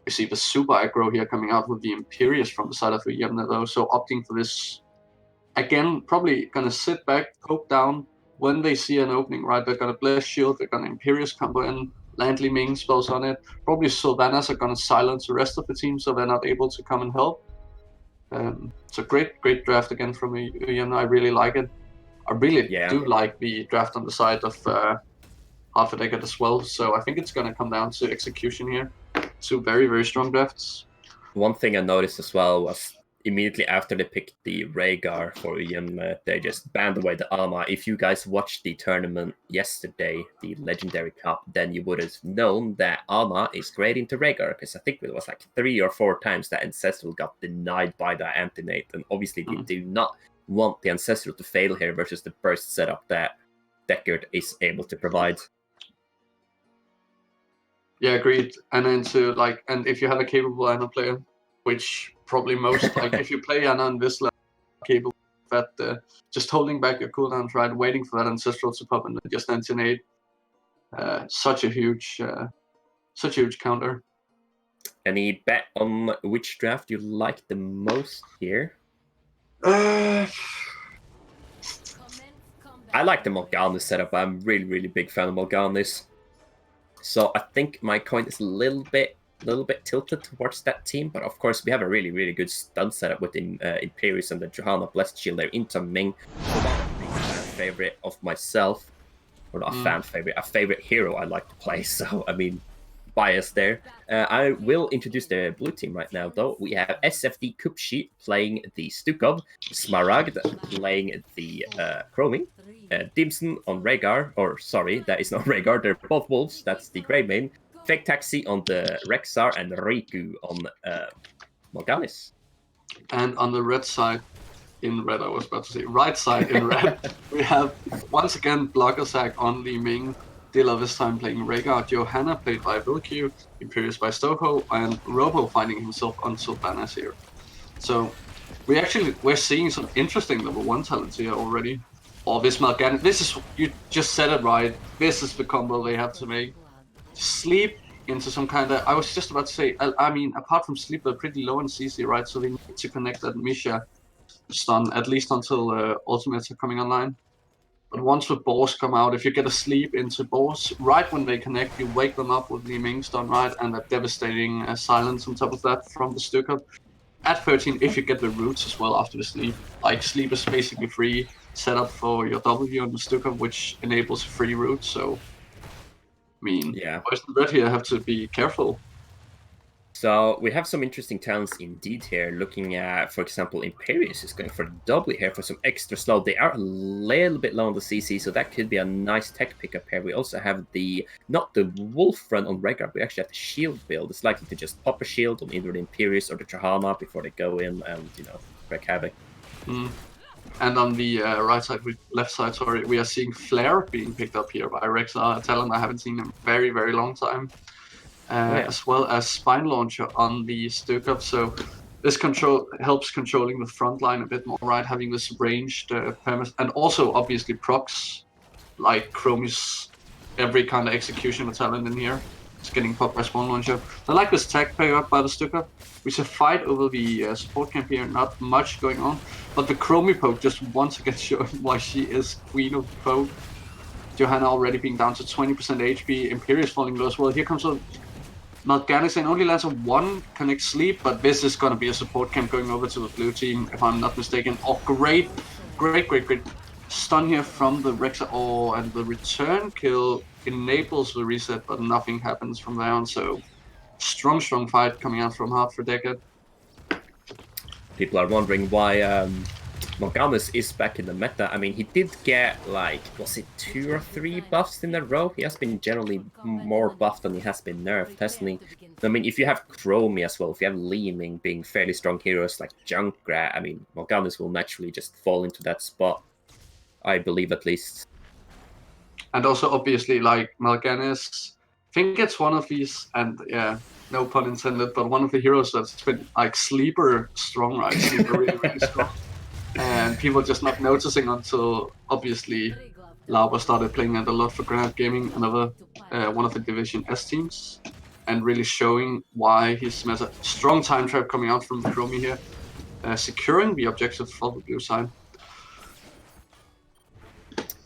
We see the super aggro here coming out with the Imperious from the side of Ujemne though, so opting for this. Again, probably going to sit back, poke down. When they see an opening, right, they're going to Bless Shield, they're going to Imperious combo in, land Ming spells on it. Probably Sylvanas are going to silence the rest of the team so they're not able to come and help. It's a great draft again from Ujemne. I really like it. I really do like the draft on the side of half a Deckard as well, so I think it's going to come down to execution here. Two very, very strong drafts. One thing I noticed as well was immediately after they picked the Rhaegar for Ujemne, they just banned away the Ama. If you guys watched the tournament yesterday, the Legendary Cup, then you would have known that Ama is great into Rhaegar, because I think it was like 3 or 4 times that Ancestral got denied by the Antinate, and obviously they do not want the Ancestral to fail here versus the burst setup that Deckard is able to provide. Yeah, agreed. And then and if you have a capable Ana player, which probably most, like if you play Ana on this level, capable of that, just holding back your cooldowns, right, waiting for that Ancestral to pop and then just antinate, such a huge counter. Any bet on which draft you like the most here? I like the Morganis setup. I'm really, really big fan of Morganis. So I think my coin is a little bit tilted towards that team, but of course we have a really, really good stun setup with Imperious and the Johanna Blessed Shield there into Ming. So one of the fan favorite of myself, or not a fan favorite, a favorite hero I like to play. So I mean, biased there. I will introduce the blue team right now, though. We have SFD Kupshi playing the Stukov, Smaragd playing the Chromie, Dimson on Rhaegar, or sorry, that is not Rhaegar, they're both wolves, that's the Grey Main, Fake Taxi on the Rexar, and Riku on Morganis. And on the red side, in red, I was about to say, right side in red, we have once again Bloggersack on Li Ming, Dilla this time playing Rhaegar, Johanna played by Vilq, Imperius by Stoho, and Robo finding himself on Sylvanas here. So we're seeing some interesting level 1 talents here already. Or this Malgan, this is, you just said it right, this is the combo they have to make. Sleep into some kind of, I was just about to say, I mean, apart from sleep, they're pretty low on CC, right? So they need to connect that Misha stun, at least until ultimates are coming online. But once the boss come out, if you get a sleep into boss, right when they connect, you wake them up with the main stun, right? And a devastating silence on top of that from the Stuka. At 13, if you get the roots as well after the sleep, like sleep is basically free, set up for your W on the Stuka, which enables free root, so I mean, boys in red here have to be careful. So we have some interesting talents indeed here. Looking at, for example, Imperius is going for the W here for some extra slow. They are a little bit low on the CC, so that could be a nice tech pickup here. We also have not the Wolf run on Rhaegar, we actually have the shield build. It's likely to just pop a shield on either the Imperius or the Trahana before they go in and, wreak havoc. And on the left side, sorry, we are seeing Flare being picked up here by Rexar, a talent I haven't seen in a very, very long time. As well as Spine Launcher on the Stukov, so this helps controlling the front line a bit more, right? Having this ranged permit, and also obviously procs, like Chromie's every kind of executioner talent in here. It's getting popped by Spine Launcher. I like this tech pick up by the Stukov. We should fight over the support camp here, not much going on, but the Chromie poke just once again showing why she is queen of the poke. Johanna already being down to 20% HP, Imperius falling low as well. Here comes a Malganix only lands on 1 connect sleep, but this is going to be a support camp going over to the blue team, if I'm not mistaken. Oh, great stun here from the Rexar. Oh, and the return kill enables the reset, but nothing happens from there on. So strong fight coming out from half for Deckard. People are wondering why Morganis is back in the meta. I mean, he did get, was it 2 or 3 buffs in a row? He has been generally more buffed than he has been nerfed, hasn't he? I mean, if you have Chromie as well, if you have Li Ming being fairly strong heroes like Junkrat, I mean, Morganis will naturally just fall into that spot, I believe at least. And also, obviously, like, Malganis, I think it's one of these, and yeah, no pun intended, but one of the heroes that's been, like, sleeper strong, right? Sleeper really, really strong. And people just not noticing until, obviously, Lauber started playing it a lot for Granite Gaming, another one of the Division S teams, and really showing why he's a strong time trap coming out from the Chromie here, securing the objective for the blue side.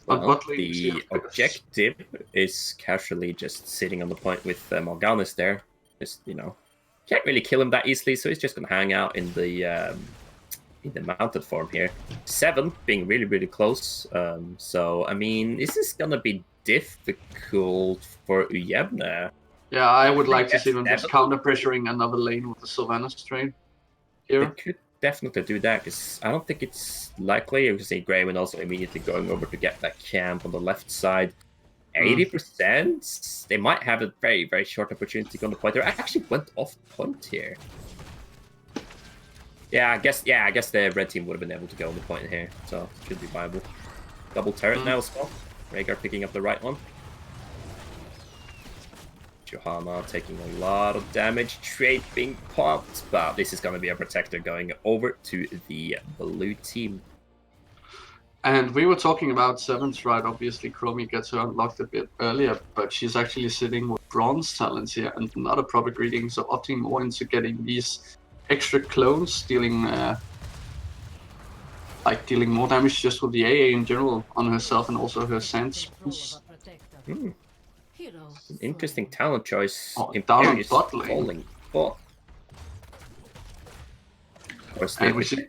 Well, the objective is casually just sitting on the point with Morganis there. Just, can't really kill him that easily, so he's just going to hang out in the mounted form here. 7 being really, really close. So, I mean, this is going to be difficult for Ujemne. Yeah, I would like to see them just counter-pressuring another lane with the Sylvanas train here. They could definitely do that, because I don't think it's likely. You can see Greyman also immediately going over to get that camp on the left side. 80%? They might have a very, very short opportunity to go on the point. They actually went off point here. Yeah, I guess the red team would have been able to go on the point here, so it should be viable. Double turret now as well. Rhaegar picking up the right one. Johanna taking a lot of damage. Trade being popped, but this is going to be a protector going over to the blue team. And we were talking about 7s, right? Obviously, Chromie gets her unlocked a bit earlier, but she's actually sitting with bronze talents here and not a proper greeting, so opting more into getting these extra clones, dealing more damage just with the AA in general on herself and also her sense. An interesting talent choice. Down on bot lane. And we see,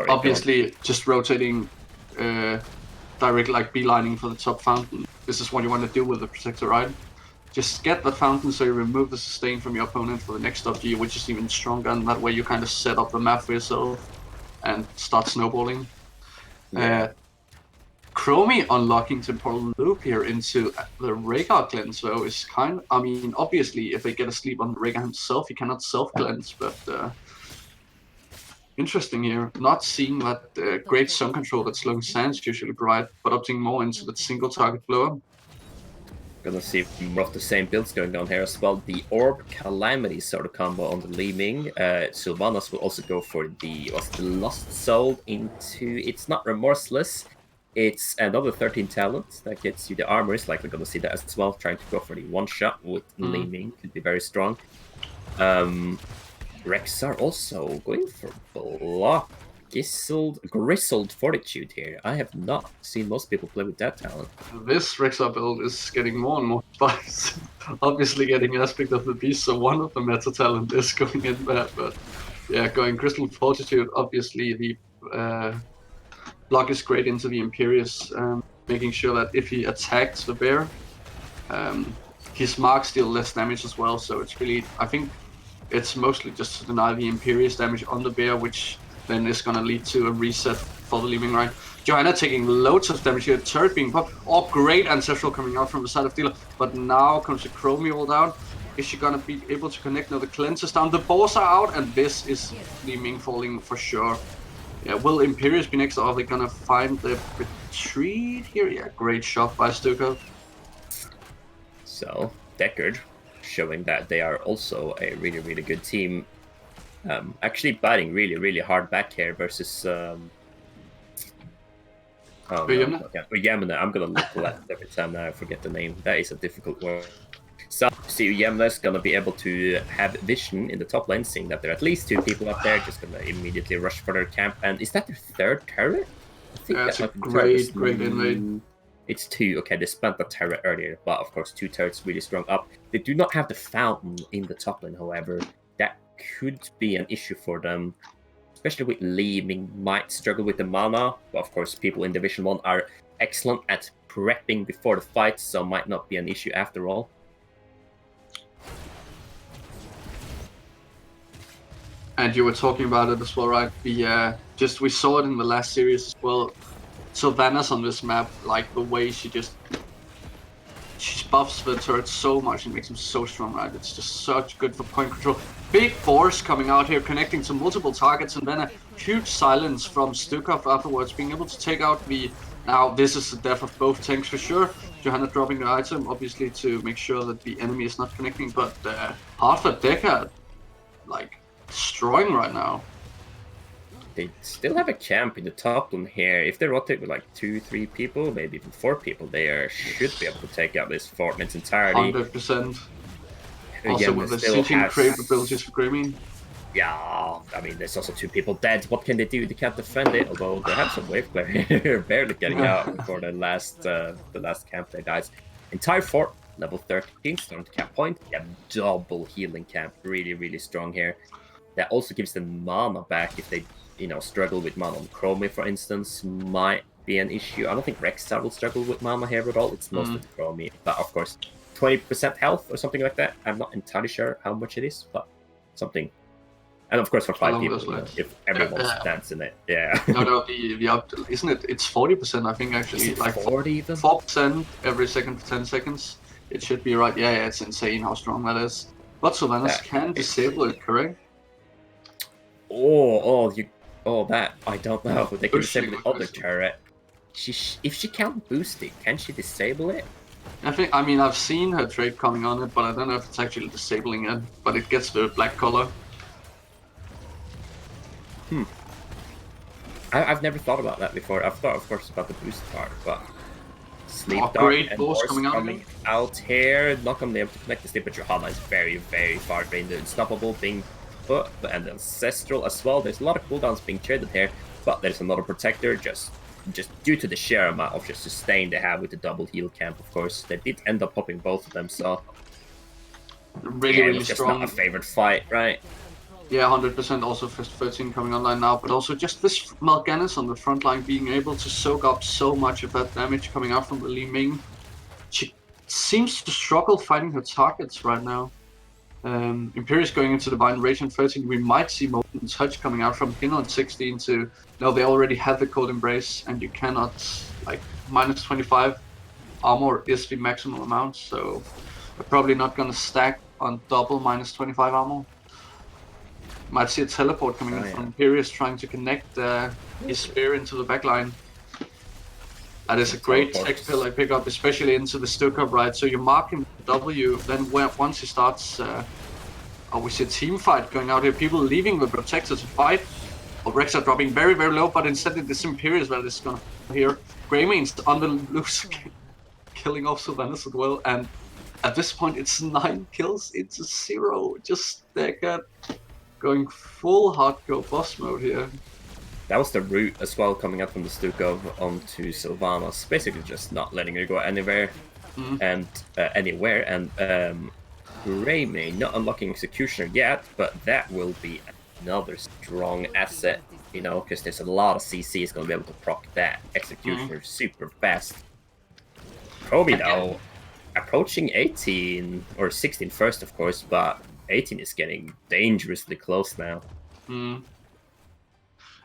obviously, just rotating direct, like beelining for the top fountain. This is what you want to do with the protector, right? just get the fountain so you remove the sustain from your opponent for the next WG, which is even stronger, and that way you kind of set up the map for yourself and start snowballing. Yeah. Chromie unlocking Temporal Loop here into the Rhaegar cleanse, though, is kind of, I mean, obviously, if they get a sleep on Rhaegar himself, he cannot self-cleanse, but interesting here. Not seeing that great zone control that Slowing Sands usually provide, but opting more into that single target blower. Gonna see more of the same builds going on here as well. The Orb Calamity sort of combo on the Li Ming. Sylvanas will also go for the Lost Soul into. It's not Remorseless. It's another 13 talent that gets you the armor. Is likely gonna see that as well. Trying to go for the one shot with Li Ming could be very strong. Rexar also going for block. Grizzled Fortitude here. I have not seen most people play with that talent. This Rexar build is getting more and more spicy. Obviously getting aspect of the beast, so one of the meta talent is going in there, but yeah, going Grizzled Fortitude, obviously the block is great into the Imperious, making sure that if he attacks the bear, his marks deal less damage as well, so it's really, I think it's mostly just to deny the Imperious damage on the bear, which then is going to lead to a reset for the Li Ming, right? Johanna taking loads of damage here, turret being popped. Oh, great Ancestral coming out from the side of dealer, but now comes the Chromie all down. Is she going to be able to connect? No, the cleanse is down, the boars are out, and this is Li Ming falling for sure. Yeah, will Imperious be next, or are they going to find the retreat here? Yeah, great shot by Stukov. So, Deckard showing that they are also a really, really good team. Actually biting really, really hard back here versus Ujemne. I'm gonna look for that every time now I forget the name. That is a difficult word. So see, Ujemne is gonna be able to have vision in the top lane, seeing that there are at least 2 people up there, just gonna immediately rush for their camp. And is that their 3rd turret? I think that's a great invade. It's 2. Okay, they spent the turret earlier, but of course 2 turrets really strong up. They do not have the fountain in the top lane, however. That could be an issue for them, especially with Li Ming might struggle with the mana, but of course people in Division 1 are excellent at prepping before the fight, so might not be an issue after all. And you were talking about it as well, right? We saw it in the last series as well. Sylvanas on this map, like the way she buffs the turret so much and makes him so strong, right? It's just such good for point control. Big force coming out here, connecting to multiple targets, and then a huge silence from Stukov afterwards, being able to take out the... Now, this is the death of both tanks for sure. Johanna dropping the item, obviously, to make sure that the enemy is not connecting, but hard for Deckard, like, destroying right now. They still have a camp in the top lane here. If they rotate with like 2-3 people, maybe even 4 people, they should be able to take out this fort in its entirety. 100%. Also with the sieging capabilities for Grimmy. Yeah, I mean, there's also 2 people dead. What can they do? They can't defend it, although they have some wave clear here, barely getting out before the last camp they dies. Entire fort, level 13, starting to camp point. Yeah, double healing camp, really, really strong here. That also gives them mana back if they, struggle with mana on Chromie, for instance, might be an issue. I don't think Rexar will struggle with mana here at all. It's mostly Chromie, but of course, 20% health or something like that. I'm not entirely sure how much it is, but something. And of course, for 5 people, if everyone stands in it, yeah. No, isn't it? It's 40%, I think, actually. Like 40 4% every second for 10 seconds. It should be right. Yeah, it's insane how strong that is. But Sylvanas can disable it, correct? That I don't know. They can disable the other turret. If she can't boost it, can she disable it? I mean, I've seen her trait coming on it, but I don't know if it's actually disabling it. But it gets the black color. I've never thought about that before. I've thought, of course, about the boost part, but Sleep Dart great and boss coming out here. Not gonna be able to connect the sleep, but Johanna is very, very far behind. The Unstoppable being put, and the Ancestral as well. There's a lot of cooldowns being traded here, but there's another protector just due to the sheer amount of just sustain they have with the double heal camp. Of course, they did end up popping both of them, so really just strong. Not a favorite fight, right? Yeah, 100%. Also, Fist 13 coming online now, but also just this Mal'Ganis on the front line being able to soak up so much of that damage coming out from the Li Ming. She seems to struggle finding her targets right now. Imperius going into Divine Rage on 13, we might see Molten Touch coming out from him on 16 to, no, they already have the Cold Embrace, and you cannot, like, minus 25 armor is the maximum amount, so they're probably not going to stack on double minus 25 armor. Might see a teleport coming in from Imperius trying to connect his spear into the backline. That is a great tech pill I pick up, especially into the Stuka, right? So you mark him W, then once he starts, we see a team fight going out here. People leaving the Protector to fight. Rex are dropping very, very low, but instead it is Imperius that is gonna here. Greymane's on the loose, killing off Sylvanas as well. And at this point, it's 9 kills into 0. Just Deckard going full hardcore boss mode here. That was the route as well, coming up from the Stukov onto Sylvanas, basically just not letting her go anywhere and anywhere. And Greymane not unlocking Executioner yet, but that will be another strong asset, you know, because there's a lot of CCs going to be able to proc that Executioner super fast. Probably though, approaching 18 or 16 first, of course, but 18 is getting dangerously close now.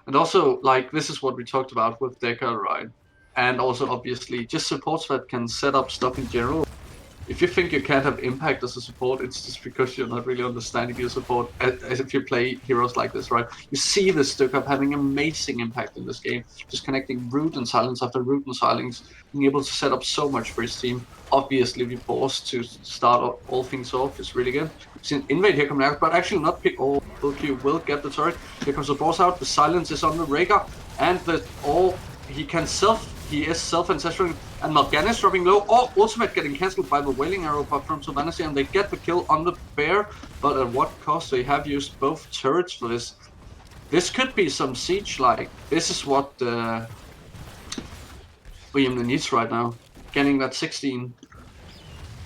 And also, like, this is what we talked about with Deckard, right? And also, obviously, just supports that can set up stuff in general. If you think you can't have impact as a support, it's just because you're not really understanding your support as if you play heroes like this, right? You see the Stuka having amazing impact in this game, just connecting root and silence after root and silence, being able to set up so much for his team. Obviously, the boss to start all things off is really good. See an invade here coming out, but actually not pick all. Q will get the turret. Here comes the boss out. The silence is on the Rhaegar, and he is self-ancestral, and Morgana's dropping low. Oh, ultimate getting cancelled by the Wailing Arrow pop from Sylvanas, and they get the kill on the bear, but at what cost? They have used both turrets for this. This could be some siege, like, this is what Ujemne needs right now. Getting that 16,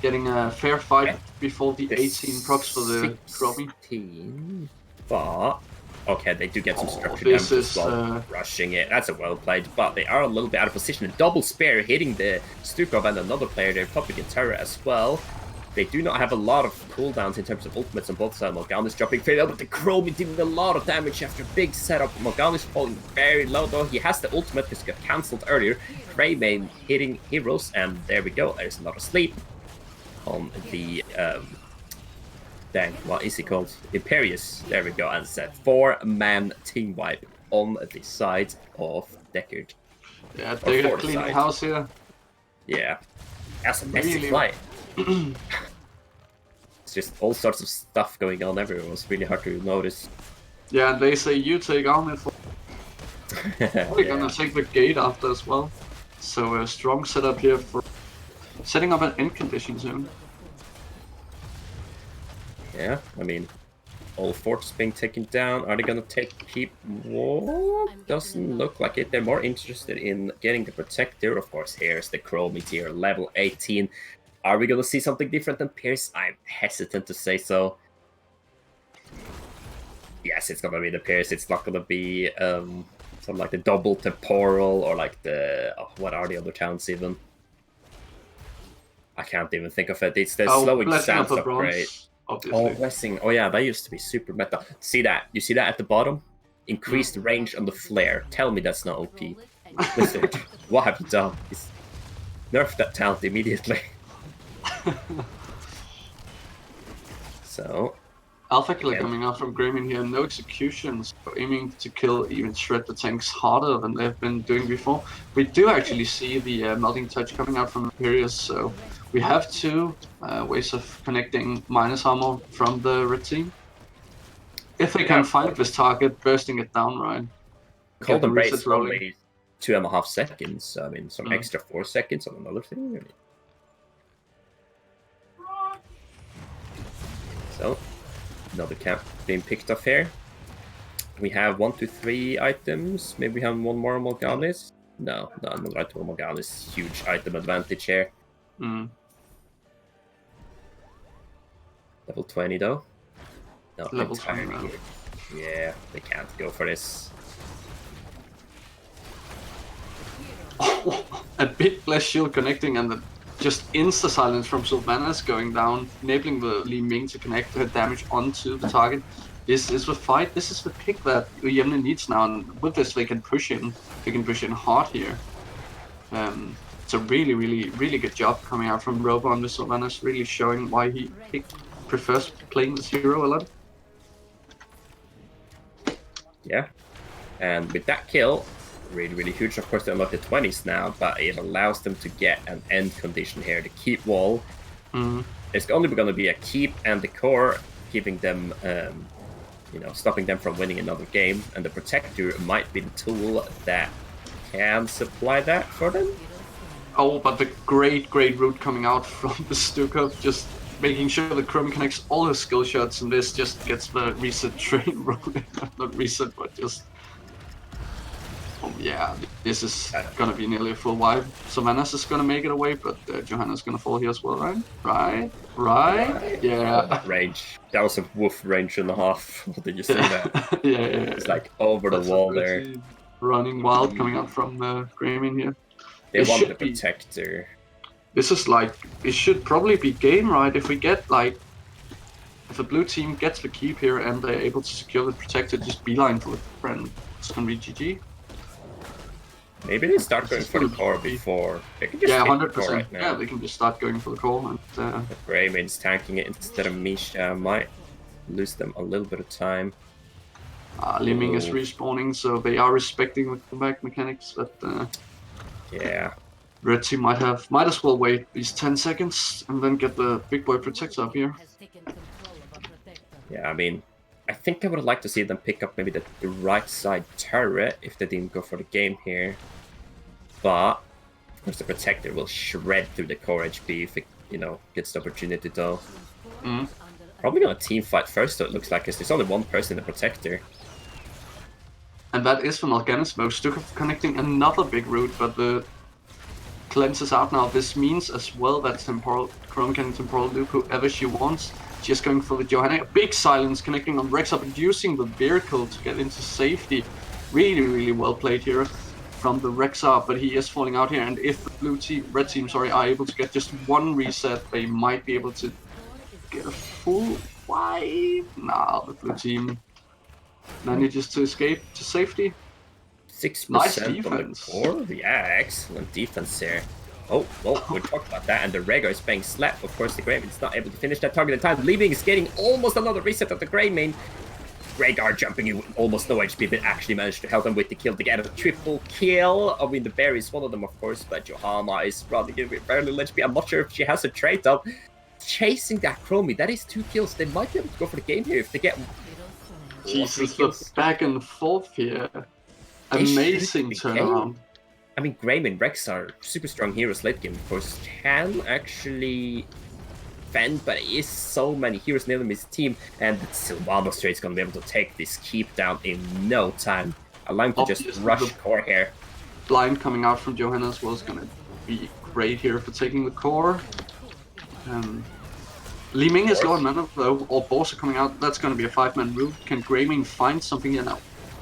getting a fair fight before the 18 procs for the dropping. But okay, they do get some structure damage as well, rushing it. That's a well played, but they are a little bit out of position. A double spear hitting the Stukov and another player there, probably get turret as well. They do not have a lot of cooldowns in terms of ultimates on both sides. Morgana's dropping fairly low, but the Chromie doing a lot of damage after a big setup. Morgana's falling very low though. He has the ultimate because it got cancelled earlier. Greymane hitting heroes, and there we go. There's another sleep on the dang, what is he called? Imperius. There we go, and set 4-man team wipe on the side of Deckard. Yeah, Deckard cleaning house here. Yeah, that's a messy fight. It's just all sorts of stuff going on everywhere. It was really hard to notice. Yeah, and they say you take on it. We're gonna take the gate after as well. So a strong setup here for setting up an end condition soon. Yeah, I mean, all forts being taken down. Are they gonna take keep war? Doesn't look like it. They're more interested in getting the protector. Of course, here's the Chromie tier, level 18. Are we gonna see something different than Pierce? I'm hesitant to say so. Yes, it's gonna be the Pierce. It's not gonna be something like the double temporal or like the what are the other towns even? I can't even think of it. It's the slowing sands upgrade. Obviously. Oh, blessing. Oh yeah, that used to be super meta. See that? You see that at the bottom? Increased range on the flare. Tell me that's not OP. Listen, what have you done? Nerf that talent immediately. So Alpha Killer coming out from Greymane here, no executions, aiming to kill, even shred the tanks harder than they've been doing before. We do actually see the Melting Touch coming out from Imperius, so we have 2 ways of connecting minus armor from the red team. If they can find this target, bursting it down, right? Cold Embrace is only 2.5 seconds, I mean, some extra 4 seconds on another thing. I mean. So, another camp being picked up here. We have 1, 2, 3 items. Maybe we have one more Morganis. No, another item of Morganis. Huge item advantage here. Level 20 though. No, level 20. Yeah, they can't go for this. Oh, a bit less shield connecting, and the just insta silence from Sylvanas going down, enabling the Li Ming to connect her damage onto the target. This is the fight. This is the pick that Ujemne needs now, and with this they can push in. They can push in hard here. It's a really, really, really good job coming out from Robo on the Sylvanas, really showing why he prefers playing this hero a lot. Yeah, and with that kill, really, really huge. Of course, they're not the 20s now, but it allows them to get an end condition here. The keep wall, it's only going to be a keep and the core, giving them, stopping them from winning another game. And the protector might be the tool that can supply that for them. Oh, but the great route coming out from the Stuka, just making sure that Chrome connects all his skill shots, and this just gets the reset train rolling. Not reset, but just... Oh yeah, this is gonna be nearly a full wipe. Sylvanas is gonna make it away, but Johanna's gonna fall here as well, right? Right? Yeah. Range. That was a woof range and a half. Did you see that? Yeah. It's like over the wall there. Running wild coming out from Greymane here. They want the protector. This is like, it should probably be game, right? If we get like, if the blue team gets the keep here and they're able to secure the protector, just beeline for the friend. It's gonna be GG. Maybe they start going for the core before. They can just 100%. Right now. Yeah, they can just start going for the core. And Greymane's tanking it instead of Misha. Might lose them a little bit of time. Li Ming is respawning, so they are respecting the comeback mechanics, but yeah. Red team might as well wait these 10 seconds and then get the big boy protector up here. Yeah, I mean, I think I would like to see them pick up maybe the right side turret if they didn't go for the game here. But of course the protector will shred through the core HP if it, gets the opportunity though. Probably gonna team fight first though, it looks like, because there's only one person in the protector. And that is from Organismo. Stuka connecting another big route, but the cleanse is out now. This means as well that Chrome can temporal loop whoever she wants. Just going for the Johanna. Big silence connecting on Rex up and using the vehicle to get into safety. Really, really well played here from the Rexar, but he is falling out here. And if the red team, are able to get just one reset, they might be able to get a full wipe. Now the blue team manages to escape to safety. 6% nice defense. On the core. Yeah, excellent defense there. Oh, well, we talked about that, and the Rhaegar is being slapped. Of course, the Greymane's not able to finish that target in time. Li Ming is getting almost another reset of the Greymane. Rhaegar jumping in with almost no HP, but actually managed to help them with the kill to get a triple kill. I mean, the Bear is one of them, of course, but Johanna is running in with very little HP. I'm not sure if she has a trait up. Chasing that Chromie, that is 2 kills. They might be able to go for the game here if they get... Jesus, the back and forth here. Amazing turnaround. I mean, Greymane, Rex are super strong heroes late game, of course, can actually fend, but it is so many heroes near his team, and Sylvanas straight is going to be able to take this keep down in no time. Allow him to just rush core here. Blind coming out from Johanna as well is going to be great here for taking the core. Li Ming is low on mana though, or Boss are coming out. That's going to be a 5-man route. Can Greymane find something here now?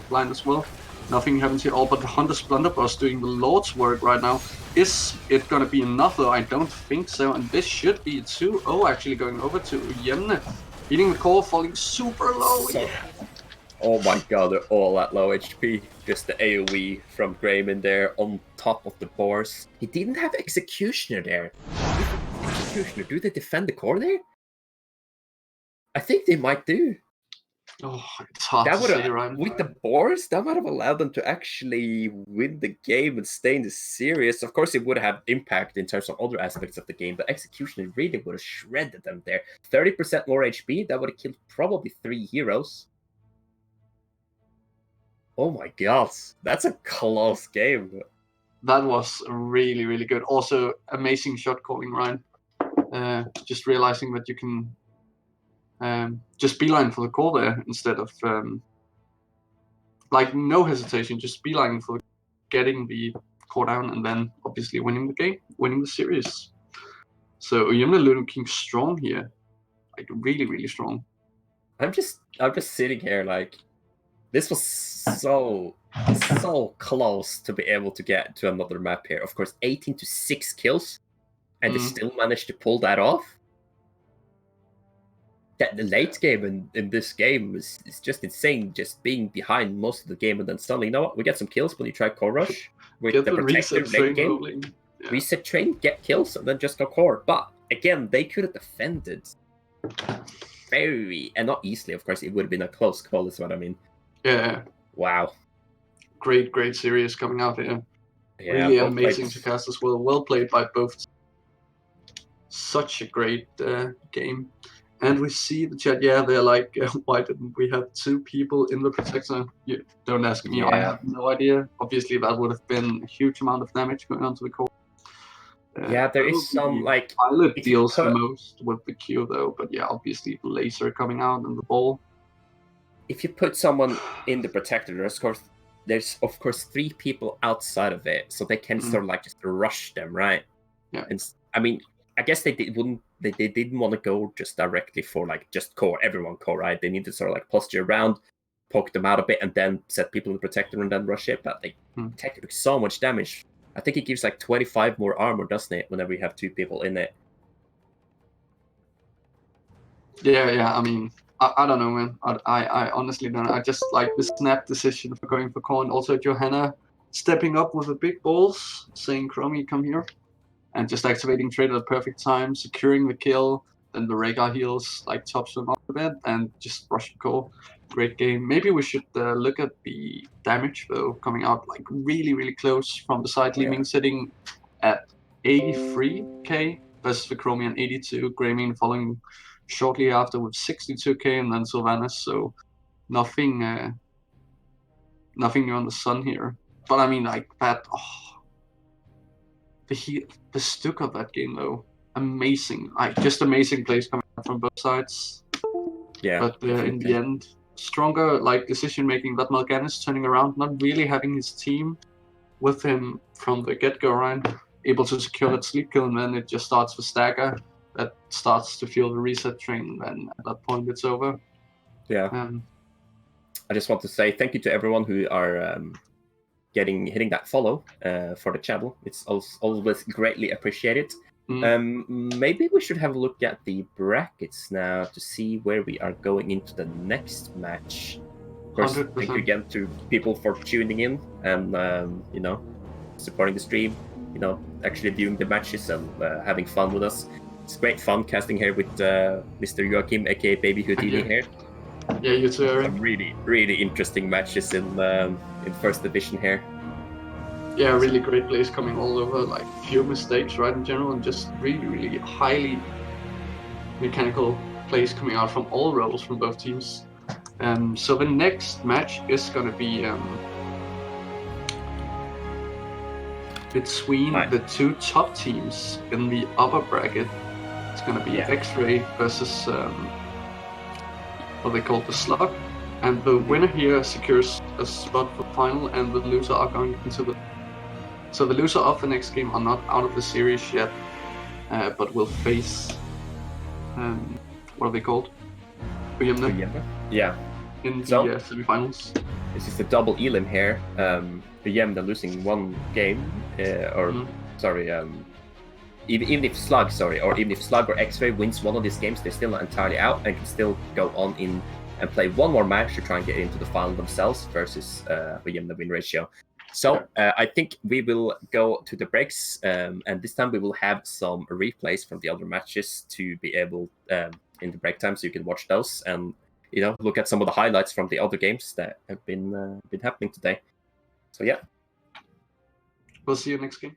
Blind as well. Nothing happens here at all, but the Hunter's Blunderbuss doing the Lord's work right now. Is it going to be enough though? I don't think so, and this should be 2-0 actually going over to Ujemne. Beating the core, falling super low. So, oh my god, they're all at low HP. Just the AoE from Greymane there on top of the boars. He didn't have Executioner there. Executioner, do they defend the core there? I think they might do. Oh, it's hard to say, right? With the boars, that might have allowed them to actually win the game and stay in the series. Of course, it would have impact in terms of other aspects of the game, but Execution really would have shredded them there. 30% more HP, that would have killed probably 3 heroes. Oh my god, that's a close game. That was really, really good. Also, amazing shot calling, Ryan. Just realizing that you can just beeline for the core there instead of like no hesitation, just beeline for getting the core down and then obviously winning the game, winning the series. So Ujemne looking strong here, like really, really strong. I'm just sitting here like this was so close to be able to get to another map here. Of course, 18 to 6 kills. and they still managed to pull that off. That the late game in this game is just insane. Just being behind most of the game and then suddenly, you know what? We get some kills when you try core rush with Get the protector reset late train game. rolling. Yeah. Reset train, get kills, and then just go core. But again, they could have defended very, and not easily, of course. It would have been a close call, is what I mean. Yeah. Wow. Great series coming out here. Yeah, really well amazing played. to cast as well. Well played by both. Such a great game. And we see the chat, yeah, they're like, why didn't we have 2 people in the protector? You don't ask me, I have no idea. Obviously, that would have been a huge amount of damage going onto the core. Yeah, there is some, like... Pilot deals the most with the Q, though, but yeah, obviously the laser coming out and the ball. If you put someone in the protector, there's of course 3 people outside of it, so they can sort of like just rush them, right? Yeah. And I mean, I guess they didn't want to go just directly for like just core, everyone core, right? They need to sort of like posture around, poke them out a bit, and then set people in the protector and then rush it. But the protector took so much damage. I think it gives like 25 more armor, doesn't it? Whenever you have 2 people in it. Yeah. I mean, I don't know, man. I honestly don't know. I just like the snap decision for going for core, and also Johanna stepping up with the big balls, saying, Chromie, come here. And just activating trade at the perfect time, securing the kill, then the Rhaegar heals, like tops them up a bit, and just rush the core. Great game. Maybe we should look at the damage, though, coming out like really close from the side. Li Ming sitting at 83k versus the Chromie and 82. Greymane following shortly after with 62k, and then Sylvanas, so nothing new on the sun here. But I mean, like that... The Stuk of that game, though, amazing. Just amazing plays coming out from both sides. Yeah. But in the end, stronger like decision making. That Mal'Ganis turning around, not really having his team with him from the get-go, right? Able to secure that sleep kill, and then it just starts with stagger. That starts to feel the reset train. Then at that point, it's over. Yeah. I just want to say thank you to everyone who are hitting that follow for the channel. It's always greatly appreciated. Maybe we should have a look at the brackets now to see where we are going into the next match. Of course, 100%. Thank you again to people for tuning in and supporting the stream, actually viewing the matches and having fun with us. It's great fun casting here with Mr. Joachim, aka Baby Houdini here. Yeah, you too, Eric. Some really interesting matches in first division here. Yeah, really great plays coming all over, like few mistakes, right, in general, and just really highly mechanical plays coming out from all roles from both teams. So the next match is going to be between the 2 top teams in the upper bracket. It's going to be X-Ray versus what they call the Slug, and the winner here secures a spot for final, and the loser are going into the... So the loser of the next game are not out of the series yet, but will face what are they called? Ujemne? Yeah. In the semi-finals. This is the double elim here. Ujemne losing 1 game, even if Slug or X-Ray wins one of these games, they're still not entirely out and can still go on in and play 1 more match to try and get into the final themselves versus Ujemne win ratio. So I think we will go to the breaks, and this time we will have some replays from the other matches to be able in the break time, so you can watch those and look at some of the highlights from the other games that have been happening today. So yeah, we'll see you next game.